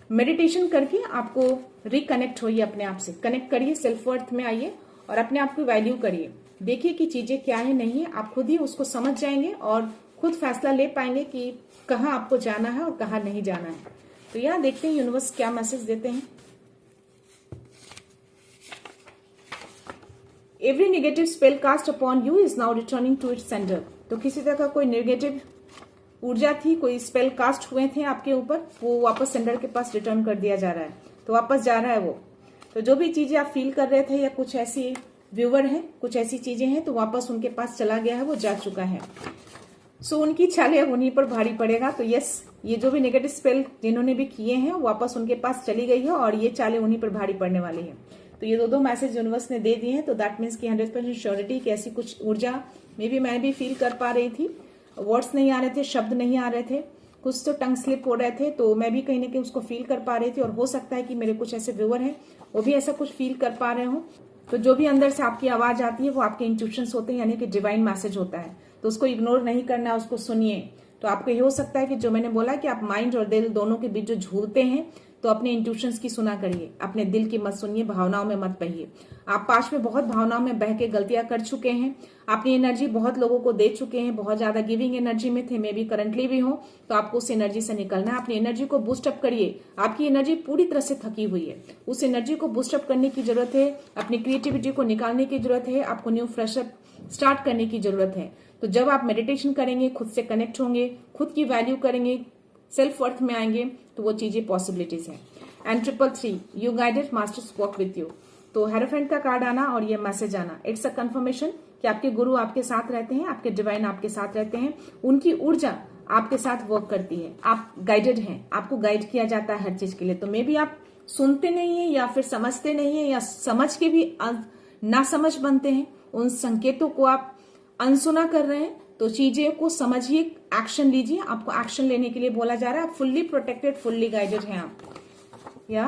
मेडिटेशन करके आपको रिकनेक्ट होइए, अपने आप से कनेक्ट करिए, सेल्फ वर्थ में आइए और अपने आप की वैल्यू करिए। देखिए कि चीजें क्या है नहीं है, आप खुद ही उसको समझ जाएंगे और खुद फैसला ले पाएंगे कि कहाँ आपको जाना है और कहाँ नहीं जाना है। तो यहाँ देखते हैं यूनिवर्स क्या मैसेज देते हैं। Every negative spell cast upon you is now returning to its sender. तो किसी तरह का कोई नेगेटिव ऊर्जा थी, कोई स्पेल कास्ट हुए थे आपके ऊपर, वो वापस सेंडर के पास रिटर्न कर दिया जा रहा है। तो वापस जा रहा है वो। तो जो भी चीजें आप फील कर रहे थे या कुछ ऐसी व्यूवर हैं, कुछ ऐसी चीजें हैं, तो वापस उनके पास चला गया है, वो जा चुका है। सो उनकी चालें उन्हीं पर भारी पड़ेगा। तो यस, ये जो भी नेगेटिव स्पेल जिन्होंने भी किए हैं वापस उनके पास चली गई है और ये चालें उन्हीं पर भारी पड़ने वाली है। तो ये दो मैसेज यूनिवर्स ने दे दिए हैं। तो दैट मीन्स कि 100% श्योरिटी की ऐसी कुछ ऊर्जा में भी मैं भी फील कर पा रही थी। वर्ड्स नहीं आ रहे थे, शब्द नहीं आ रहे थे, कुछ तो टंग स्लिप हो रहे थे, तो मैं भी कहीं ना कहीं उसको फील कर पा रही थी। और हो सकता है कि मेरे कुछ ऐसे व्यूअर हैं वो भी ऐसा कुछ फील कर पा रहे हो। तो जो भी अंदर से आपकी आवाज आती है वो आपके इंट्यूशंस होते हैं, यानी कि डिवाइन मैसेज होता है। तो उसको इग्नोर नहीं करना है, उसको सुनिए। तो आपको ये हो सकता है कि जो मैंने बोला कि आप माइंड और दिल दोनों के बीच जो झूलते हैं, तो अपने इंट्यूशंस की सुना करिए, अपने दिल की मत सुनिए, भावनाओं में मत बहिए। आप पास्ट में बहुत भावनाओं में बह के गलतियां कर चुके हैं, अपनी एनर्जी बहुत लोगों को दे चुके हैं, बहुत ज्यादा गिविंग एनर्जी में थे, मे बी करंटली भी हो। तो आपको उस एनर्जी से निकलना है, अपनी एनर्जी को बूस्टअप करिए। आपकी एनर्जी पूरी तरह से थकी हुई है, उस एनर्जी को बूस्टअप करने की जरूरत है, अपनी क्रिएटिविटी को निकालने की जरूरत है, आपको न्यू फ्रेशअप स्टार्ट करने की जरूरत है। तो जब आप मेडिटेशन करेंगे, खुद से कनेक्ट होंगे, खुद की वैल्यू करेंगे, सेल्फ वर्थ में आएंगे, तो वो चीजें पॉसिबिलिटीज है। And 333 you guided masters walk with you. तो हेरोफेंट का कार्ड आना और ये मैसेज आना, इट्स अ कंफर्मेशन कि आपके गुरु आपके साथ रहते हैं, आपके डिवाइन आपके साथ रहते हैं, उनकी ऊर्जा आपके साथ वर्क करती है, आप गाइडेड हैं, आपको गाइड किया जाता है हर चीज के लिए। तो मे बी आप सुनते नहीं है या फिर समझते नहीं है, या समझ के भी ना समझ बनते हैं, उन संकेतों को आप अनसुना कर रहे हैं। तो चीजें को समझिए, एक्शन लीजिए। आपको एक्शन लेने के लिए बोला जा रहा है। आप फुल्ली प्रोटेक्टेड, फुल्ली गाइडेड हैं आप। या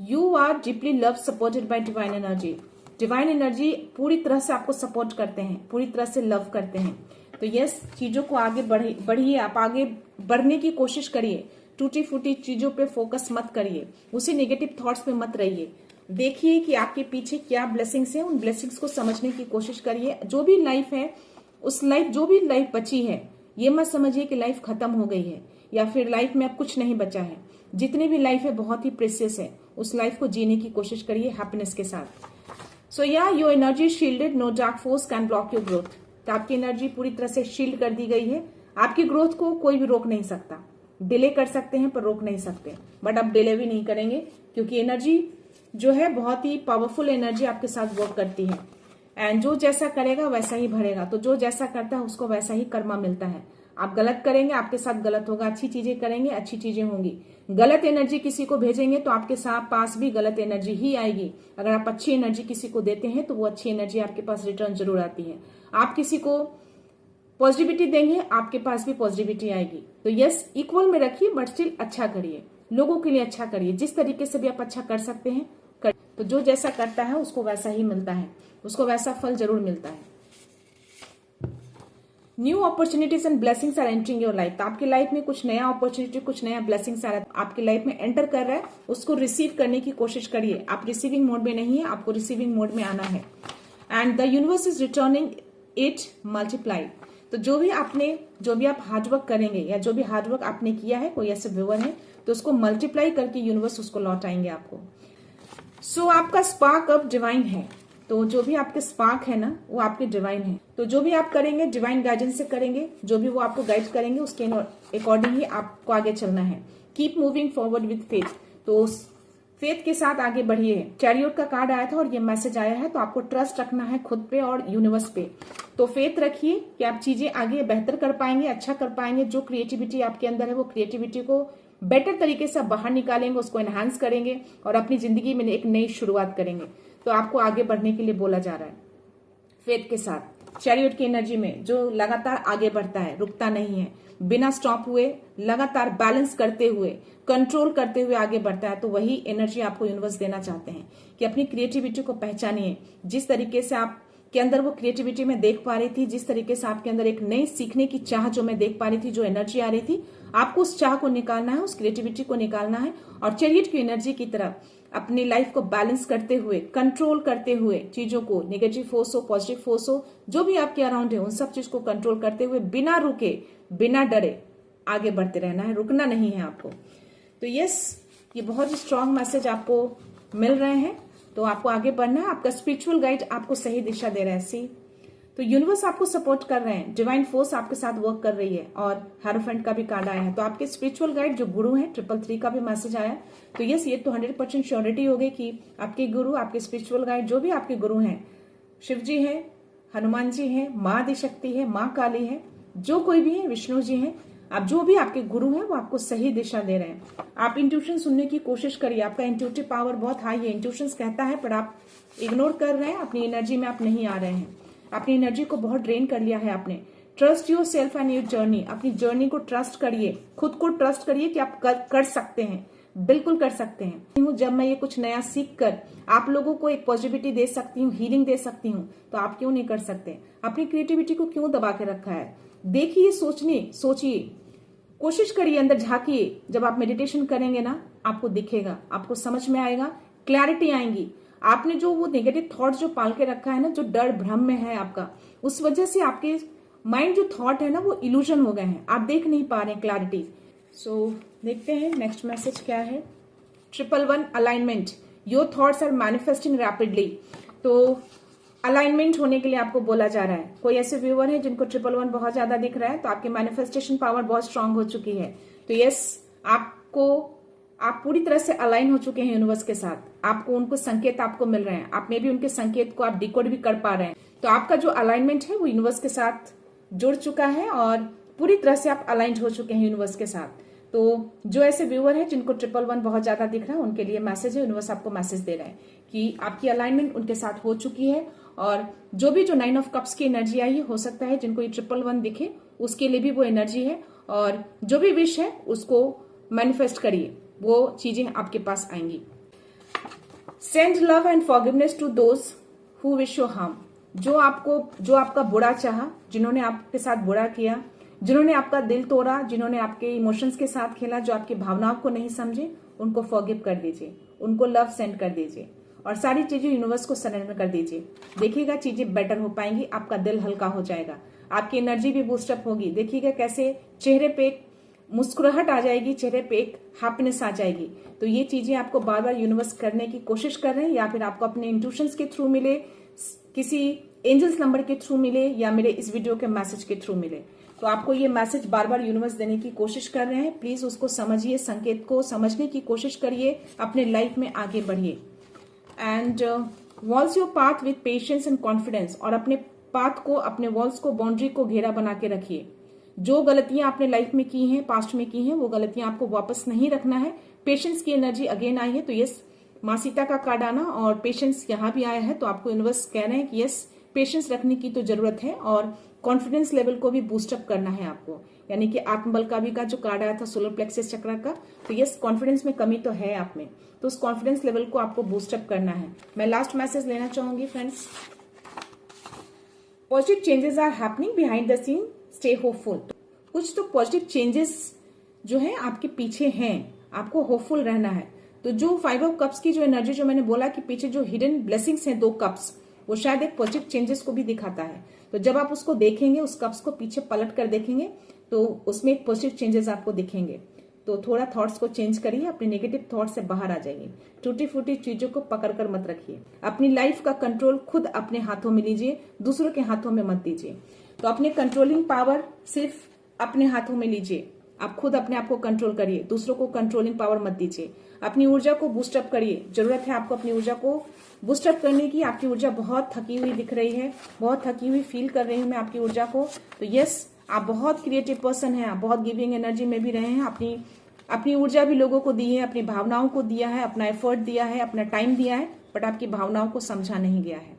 you are deeply love supported by divine energy. Divine energy पूरी तरह से आपको सपोर्ट करते हैं, पूरी तरह से लव करते हैं। तो यस, चीजों को आगे बढ़िए, आप आगे बढ़ने की कोशिश करिए। टूटी फूटी चीजों पे फोकस मत करिए, उसी नेगेटिव थॉट्स पे मत रहिए। देखिए कि आपके पीछे क्या ब्लेसिंग्स हैं, उन ब्लेसिंग्स को समझने की कोशिश करिए। जो भी लाइफ है, जो भी लाइफ बची है, ये मत समझिए कि लाइफ खत्म हो गई है या फिर लाइफ में अब कुछ नहीं बचा है। जितनी भी लाइफ है बहुत ही प्रेशियस है, उस लाइफ को जीने की कोशिश करिए हैप्पीनेस के साथ। सो या your energy shielded, no dark force can block your growth. तो आपकी एनर्जी पूरी तरह से शील्ड कर दी गई है। आपकी ग्रोथ को कोई भी रोक नहीं सकता। डिले कर सकते हैं पर रोक नहीं सकते, बट आप डिले भी नहीं करेंगे क्योंकि एनर्जी जो है बहुत ही पावरफुल एनर्जी आपके साथ वर्क करती है। एंड जो जैसा करेगा वैसा ही भरेगा। तो जो जैसा करता है उसको वैसा ही कर्मा मिलता है। आप गलत करेंगे, आपके साथ गलत होगा। अच्छी चीजें करेंगे, अच्छी चीजें होंगी। गलत एनर्जी किसी को भेजेंगे तो आपके साथ पास भी गलत एनर्जी ही आएगी। अगर आप अच्छी एनर्जी किसी को देते हैं तो वो अच्छी एनर्जी आपके पास रिटर्न जरूर आती है। आप किसी को पॉजिटिविटी देंगे, आपके पास भी पॉजिटिविटी आएगी। तो यस, इक्वल में रखिए बट स्टिल अच्छा करिए, लोगों के लिए अच्छा करिए। जिस तरीके से भी आप अच्छा कर सकते हैं कर। तो जो जैसा करता है उसको वैसा ही मिलता है, उसको वैसा फल जरूर मिलता है। New opportunities and blessings are entering your life. तो आपकी लाइफ में कुछ नया अपॉर्चुनिटी, कुछ नया ब्लेसिंग्स आपकी लाइफ में एंटर कर रहा है, उसको रिसीव करने की कोशिश करिए। आप रिसीविंग मोड में नहीं है, आपको रिसीविंग मोड में आना है। And the universe is returning it multiplied. तो जो भी आप हार्डवर्क करेंगे या जो भी हार्डवर्क आपने किया है, कोई ऐसे व्यूअर है तो उसको मल्टीप्लाई करके यूनिवर्स उसको लौटाएंगे आपको। सो आपका स्पार्क अब डिवाइन है। तो जो भी आपके स्पार्क है ना, वो आपके डिवाइन है। तो जो भी आप करेंगे डिवाइन गाइडेंस से करेंगे। जो भी वो आपको गाइड करेंगे उसके अकॉर्डिंग ही आपको आगे चलना है। Keep moving forward with faith. तो फेथ के साथ आगे बढ़िए। चैरियट का कार्ड आया था और ये मैसेज आया है, तो आपको ट्रस्ट रखना है खुद पे और यूनिवर्स पे। तो फेथ रखिए कि आप चीजें आगे बेहतर कर पाएंगे, अच्छा कर पाएंगे। जो क्रिएटिविटी आपके अंदर है वो क्रिएटिविटी को बेटर तरीके से बाहर निकालेंगे, उसको एनहांस करेंगे और अपनी जिंदगी में एक नई शुरुआत करेंगे। तो आपको आगे बढ़ने के लिए बोला जा रहा है फेथ के साथ। चैरियट की एनर्जी में जो लगातार आगे बढ़ता है, रुकता नहीं है, बिना स्टॉप हुए लगातार बैलेंस करते हुए, कंट्रोल करते हुए आगे बढ़ता है। तो वही एनर्जी आपको यूनिवर्स देना चाहते हैं कि अपनी क्रिएटिविटी को पहचानिए। जिस तरीके से आप के अंदर वो क्रिएटिविटी में देख पा रही थी, जिस तरीके से आपके अंदर एक नई सीखने की चाह जो मैं देख पा रही थी, जो एनर्जी आ रही थी, आपको उस चाह को निकालना है, उस क्रिएटिविटी को निकालना है और चैरियट की एनर्जी की तरह अपनी लाइफ को बैलेंस करते हुए, कंट्रोल करते हुए चीजों को, नेगेटिव फोर्स हो, पॉजिटिव फोर्स हो, जो भी आपके अराउंड है, उन सब चीज को कंट्रोल करते हुए बिना रुके, बिना डरे आगे बढ़ते रहना है, रुकना नहीं है आपको। तो यस, ये बहुत ही स्ट्रांग मैसेज आपको मिल रहे हैं। तो आपको आगे बढ़ना है। आपका स्पिरिचुअल गाइड आपको सही दिशा दे रहा है। सी, तो यूनिवर्स आपको सपोर्ट कर रहे हैं, डिवाइन फोर्स आपके साथ वर्क कर रही है और हेरोफेंट का भी कार्ड आया है। तो आपके स्पिरिचुअल गाइड जो गुरु हैं, 333 का भी मैसेज आया। तो यस, ये तो 100% श्योरिटी हो गई कि आपके गुरु, आपके स्पिरिचुअल गाइड, जो भी आपके गुरु हैं, शिव जी हैं, हनुमान जी हैं, माँ आदिशक्ति है, माँ काली है, जो कोई भी है, विष्णु जी हैं, आप जो भी आपके गुरु हैं वो आपको सही दिशा दे रहे हैं। आप इंट्यूशन सुनने की कोशिश करिए। आपका इंट्यूटिव पावर बहुत हाई है। इंट्यूशन कहता है पर आप इग्नोर कर रहे हैं, अपनी एनर्जी में आप नहीं आ रहे हैं। अपनी एनर्जी को बहुत ड्रेन कर लिया है आपने। Trust your self and your journey. अपनी जर्नी को ट्रस्ट करिए, खुद को ट्रस्ट करिए कि आप कर सकते हैं, बिल्कुल कर सकते हैं। जब मैं ये कुछ नया सीख कर आप लोगों को एक पॉजिटिविटी दे सकती हूँ, हीलिंग दे सकती हूँ, तो आप क्यों नहीं कर सकते? अपनी क्रिएटिविटी को क्यों दबा के रखा है? देखिए, सोचिए, कोशिश करिए, अंदर झांकिए। जब आप मेडिटेशन करेंगे ना, आपको दिखेगा, आपको समझ में आएगा, क्लैरिटी आएंगी। आपने जो वो नेगेटिव थॉट जो पाल के रखा है ना, जो डर भ्रम में है आपका, उस वजह से आपके माइंड जो थॉट है ना, वो इल्यूजन हो गए हैं, आप देख नहीं पा रहे हैं क्लैरिटी। सो देखते हैं नेक्स्ट मैसेज क्या है। 111 alignment, your thoughts are manifesting rapidly. तो अलाइनमेंट होने के लिए आपको बोला जा रहा है। कोई ऐसे व्यूअर है जिनको 111 बहुत ज्यादा दिख रहा है, तो आपकी मैनिफेस्टेशन पावर बहुत स्ट्रांग हो चुकी है। तो यस, आप पूरी तरह से अलाइन हो चुके हैं यूनिवर्स के साथ। आपको उनको संकेत आपको मिल रहे हैं, आप में भी उनके संकेत को आप डिकोड भी कर पा रहे हैं। तो आपका जो अलाइनमेंट है वो यूनिवर्स के साथ जुड़ चुका है और पूरी तरह से आप अलाइंड हो चुके हैं यूनिवर्स के साथ। तो जो ऐसे व्यूअर है जिनको 111 बहुत ज्यादा दिख रहा है, उनके लिए मैसेज है, यूनिवर्स आपको मैसेज दे रहा है कि आपकी अलाइनमेंट उनके साथ हो चुकी है। और जो भी जो 9 ऑफ कप्स की एनर्जी आई है, हो सकता है जिनको ये 111 दिखे, उसके लिए भी वो एनर्जी है। और जो भी विश है उसको मैनिफेस्ट करिए, वो चीजें आपके पास आएंगी। Send love and forgiveness to those who wish you harm. जो आपका बुरा चाहा, जिन्होंने आपके साथ बुरा किया, जिन्होंने आपका दिल तोड़ा, जिन्होंने आपके इमोशंस के साथ खेला, जो आपकी भावनाओं को नहीं समझे, उनको फॉरगिव कर दीजिए, उनको लव सेंड कर दीजिए और सारी चीजें यूनिवर्स को सरेंडर कर दीजिए। देखिएगा चीजें बेटर हो पाएंगी, आपका दिल हल्का हो जाएगा, आपकी एनर्जी भी बूस्टअप होगी। देखिएगा कैसे चेहरे पे एक मुस्कुराहट आ जाएगी, चेहरे पे एक हैप्पीनेस आ जाएगी। तो ये चीजें आपको बार बार यूनिवर्स करने की कोशिश कर रहे हैं, या फिर आपको अपने इंट्यूशंस के थ्रू मिले, किसी एंजल्स नंबर के थ्रू मिले, या मेरे इस वीडियो के मैसेज के थ्रू मिले। तो आपको ये मैसेज बार बार यूनिवर्स देने की कोशिश कर रहे हैं। प्लीज उसको समझिए, संकेत को समझने की कोशिश करिए, अपने लाइफ में आगे बढ़िए। And walls your path with patience and confidence. और अपने पाथ को, अपने वॉल्स को, बाउंड्री को घेरा बना के रखिए। जो गलतियां आपने लाइफ में की हैं, पास्ट में की हैं, वो गलतियां आपको वापस नहीं रखना है। पेशेंस की एनर्जी अगेन आई है, तो यस, माँ सीता का कार्ड आना और पेशेंस यहाँ भी आया है। तो आपको यूनिवर्स कह रहे हैं कि यस, पेशेंस रखने की तो जरूरत है और कॉन्फिडेंस लेवल को भी बूस्टअप करना है आपको। यानी कि आत्मबल का भी का जो कार्ड आया था सोलर प्लेक्सस चक्र का, तो यस, कॉन्फिडेंस में कमी तो है आप में, तो उस कॉन्फिडेंस लेवल को आपको बूस्टअप करना है। मैं लास्ट मैसेज लेना चाहूंगी friends. Positive changes are happening behind the scene, stay hopeful. कुछ तो पॉजिटिव चेंजेस जो है आपके पीछे हैं, आपको होपफुल रहना है। तो जो 5 ऑफ कप्स की जो एनर्जी, जो मैंने बोला कि पीछे जो हिडन ब्लेसिंग्स हैं 2 कप्स, वो शायद एक पॉजिटिव चेंजेस को भी दिखाता है। तो जब आप उसको देखेंगे, उस कप्स को पीछे पलट कर देखेंगे, तो उसमें एक पॉजिटिव चेंजेस आपको दिखेंगे। तो थोड़ा थॉट्स को चेंज करिए, अपने नेगेटिव थॉट से बाहर आ जाइए। टूटी फूटी चीजों को पकड़कर मत रखिए। अपनी लाइफ का कंट्रोल खुद अपने हाथों में लीजिए, दूसरों के हाथों में मत दीजिए। तो अपने कंट्रोलिंग पावर सिर्फ अपने हाथों में लीजिए। आप खुद अपने आप को कंट्रोल करिए, दूसरों को कंट्रोलिंग पावर मत दीजिए। अपनी ऊर्जा को बूस्टअप करिए। जरूरत है आपको अपनी ऊर्जा को बूस्टअप करने की। आपकी ऊर्जा बहुत थकी हुई दिख रही है, बहुत थकी हुई फील कर रही हूं मैं आपकी ऊर्जा को। तो यस, आप बहुत क्रिएटिव पर्सन हैं, आप बहुत गिविंग एनर्जी में भी रहे हैं। अपनी ऊर्जा भी लोगों को दी है, अपनी भावनाओं को दिया है, अपना एफर्ट दिया है, अपना टाइम दिया है, बट आपकी भावनाओं को समझा नहीं गया है,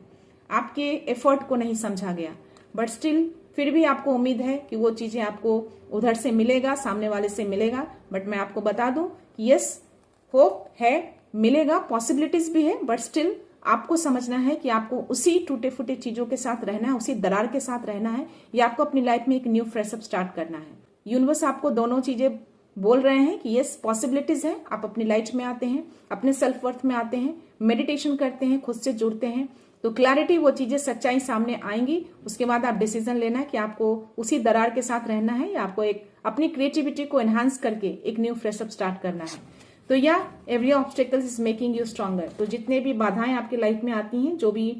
आपके एफर्ट को नहीं समझा गया। बट स्टिल फिर भी आपको उम्मीद है कि वो चीजें आपको उधर से मिलेगा, सामने वाले से मिलेगा। बट मैं आपको बता दूं कि यस, होप है, मिलेगा, पॉसिबिलिटीज भी है, बट स्टिल आपको समझना है कि आपको उसी टूटे फूटे चीजों के साथ रहना है, उसी दरार के साथ रहना है, या आपको अपनी लाइफ में एक न्यू फ्रेशअप स्टार्ट करना है। यूनिवर्स आपको दोनों चीजें बोल रहे हैं कि यस, पॉसिबिलिटीज है। आप अपनी लाइफ में आते हैं, अपने सेल्फ वर्थ में आते हैं, मेडिटेशन करते हैं, खुद से जुड़ते हैं, तो क्लैरिटी, वो चीजें, सच्चाई सामने आएंगी। उसके बाद आप डिसीजन लेना है कि आपको उसी दरार के साथ रहना है, या आपको एक अपनी क्रिएटिविटी को एनहांस करके एक न्यू फ्रेशअप स्टार्ट करना है। तो या every obstacles is making you stronger. तो जितने भी बाधाएं आपकी लाइफ में आती हैं, जो भी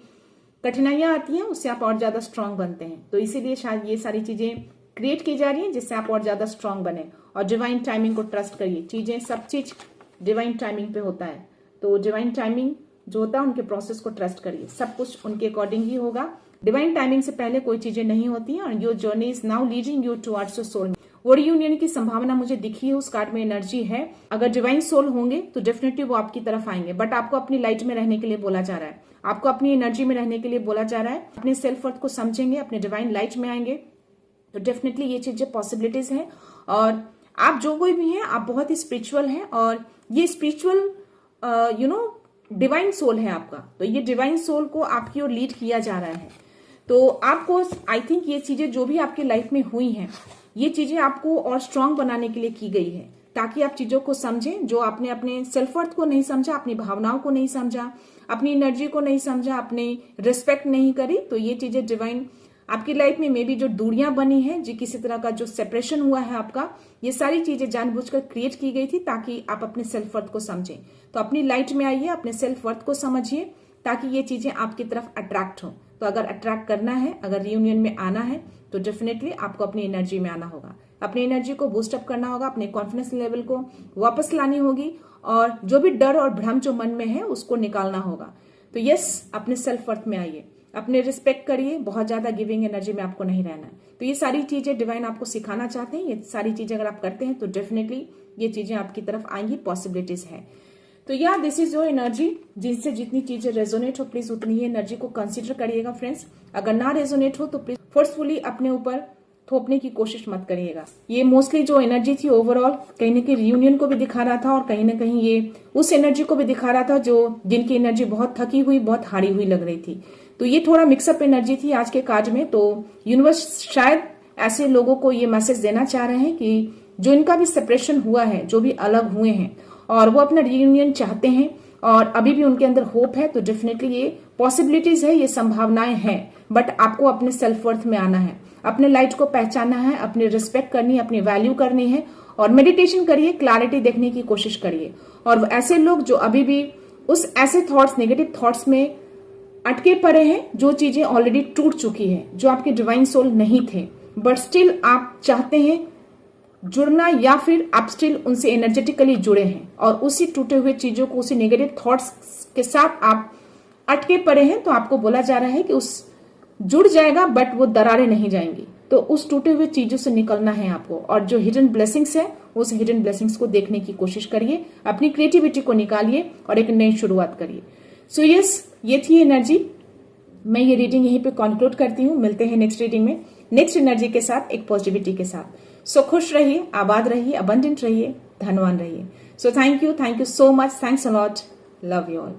कठिनाइयां आती हैं, उससे आप और ज्यादा स्ट्रांग बनते हैं। तो इसीलिए शायद ये सारी चीजें क्रिएट की जा रही है, जिससे आप और ज्यादा स्ट्रांग बने। और डिवाइन टाइमिंग को ट्रस्ट करिए। चीजें, सब चीज डिवाइन टाइमिंग पे होता है। तो डिवाइन टाइमिंग जो होता है, उनके प्रोसेस को ट्रस्ट करिए, सब कुछ उनके अकॉर्डिंग ही होगा। डिवाइन टाइमिंग से पहले कोई चीजें नहीं होती हैं। और your journey is now leading you towards your soul. वो रियूनियन की संभावना मुझे दिखी है, उस कार्ड में एनर्जी है। अगर डिवाइन सोल होंगे तो डेफिनेटली वो आपकी तरफ आएंगे। बट आपको अपनी लाइट में रहने के लिए बोला जा रहा है, आपको अपनी एनर्जी में रहने के लिए बोला जा रहा है। अपने सेल्फ वर्थ को समझेंगे, अपने डिवाइन लाइट में आएंगे, तो डेफिनेटली ये चीजें पॉसिबिलिटीज हैं। और आप जो कोई भी हैं, आप बहुत ही स्पिरिचुअल हैं, और ये स्पिरिचुअल डिवाइन सोल है आपका। तो ये डिवाइन सोल को आपकी ओर लीड किया जा रहा है। तो आपको, आई थिंक, ये चीजें जो भी आपकी लाइफ में हुई हैं, ये चीजें आपको और स्ट्रांग बनाने के लिए की गई है, ताकि आप चीजों को समझें। जो आपने अपने सेल्फ वर्थ को नहीं समझा, अपनी भावनाओं को नहीं समझा, अपनी एनर्जी को नहीं समझा, अपनी रिस्पेक्ट नहीं करी, तो ये चीजें डिवाइन आपकी लाइफ में मे बी जो दूरियां बनी है, जी किसी तरह का जो सेपरेशन हुआ है आपका, ये सारी चीजें जानबूझकर क्रिएट की गई थी, ताकि आप अपने सेल्फ वर्थ को समझें। तो अपनी लाइट में आइए, अपने सेल्फ वर्थ को समझिए, ताकि ये चीजें आपकी तरफ अट्रैक्ट हो। तो अगर अट्रैक्ट करना है, अगर रियूनियन में आना है, तो डेफिनेटली आपको अपनी एनर्जी में आना होगा, अपनी एनर्जी को बूस्टअप करना होगा, अपने कॉन्फिडेंस लेवल को वापस लानी होगी, और जो भी डर और भ्रम जो मन में है, उसको निकालना होगा। तो यस, अपने सेल्फ वर्थ में आइए, अपने रिस्पेक्ट करिए। बहुत ज्यादा गिविंग एनर्जी में आपको नहीं रहना है। तो ये सारी चीजें डिवाइन आपको सिखाना चाहते हैं। ये सारी चीजें अगर आप करते हैं, तो डेफिनेटली ये चीजें आपकी तरफ आएंगी, पॉसिबिलिटीज है। तो या दिस इज योर एनर्जी। जिनसे जितनी चीजें रेजोनेट हो, प्लीज उतनी ही एनर्जी को कंसिडर करिएगा फ्रेंड्स। अगर ना रेजोनेट हो, तो प्लीज फोर्सफुली अपने ऊपर थोपने की कोशिश मत करिएगा। ये मोस्टली जो एनर्जी थी ओवरऑल कहीं ना कहीं रियूनियन को भी दिखा रहा था और कहीं ना कहीं ये उस एनर्जी को भी दिखा रहा था जो जिनकी एनर्जी बहुत थकी हुई, बहुत हारी हुई लग रही थी। तो ये थोड़ा मिक्सअप एनर्जी थी आज के कार्ड में। तो यूनिवर्स शायद ऐसे लोगों को ये मैसेज देना चाह रहे हैं कि जो इनका भी सेपरेशन हुआ है, जो भी अलग हुए हैं और वो अपना रियूनियन चाहते हैं और अभी भी उनके अंदर होप है, तो डेफिनेटली ये पॉसिबिलिटीज है, ये संभावनाएं हैं। बट आपको अपने सेल्फ वर्थ में आना है, अपने लाइट को पहचानना है, अपनी रिस्पेक्ट करनी है, अपनी वैल्यू करनी है और मेडिटेशन करिए, क्लैरिटी देखने की कोशिश करिए। और ऐसे लोग जो अभी भी उस ऐसे थॉट्स, नेगेटिव थॉट्स में अटके पड़े हैं, जो चीजें ऑलरेडी टूट चुकी है, जो आपके डिवाइन सोल नहीं थे, बट स्टिल आप चाहते हैं जुड़ना या फिर आप स्टिल उनसे एनर्जेटिकली जुड़े हैं और उसी टूटे हुए चीजों को, उसी नेगेटिव थॉट्स के साथ आप अटके पड़े हैं, तो आपको बोला जा रहा है कि उस जुड़ जाएगा बट वो दरारें नहीं जाएंगी। तो उस टूटे हुए चीजों से निकलना है आपको और जो हिडन ब्लेसिंग्स है उस हिडन ब्लेसिंग्स को देखने की कोशिश करिए, अपनी क्रिएटिविटी को निकालिए और एक नई शुरुआत करिए। सो यस, ये थी एनर्जी। मैं ये रीडिंग यहीं पे कंक्लूड करती हूँ। मिलते हैं नेक्स्ट रीडिंग में, नेक्स्ट एनर्जी के साथ, एक पॉजिटिविटी के साथ। सो खुश रहिए, आबाद रहिए, अबंडेंट रहिए, धनवान रहिए। So thank you so much, thanks a lot, love you all.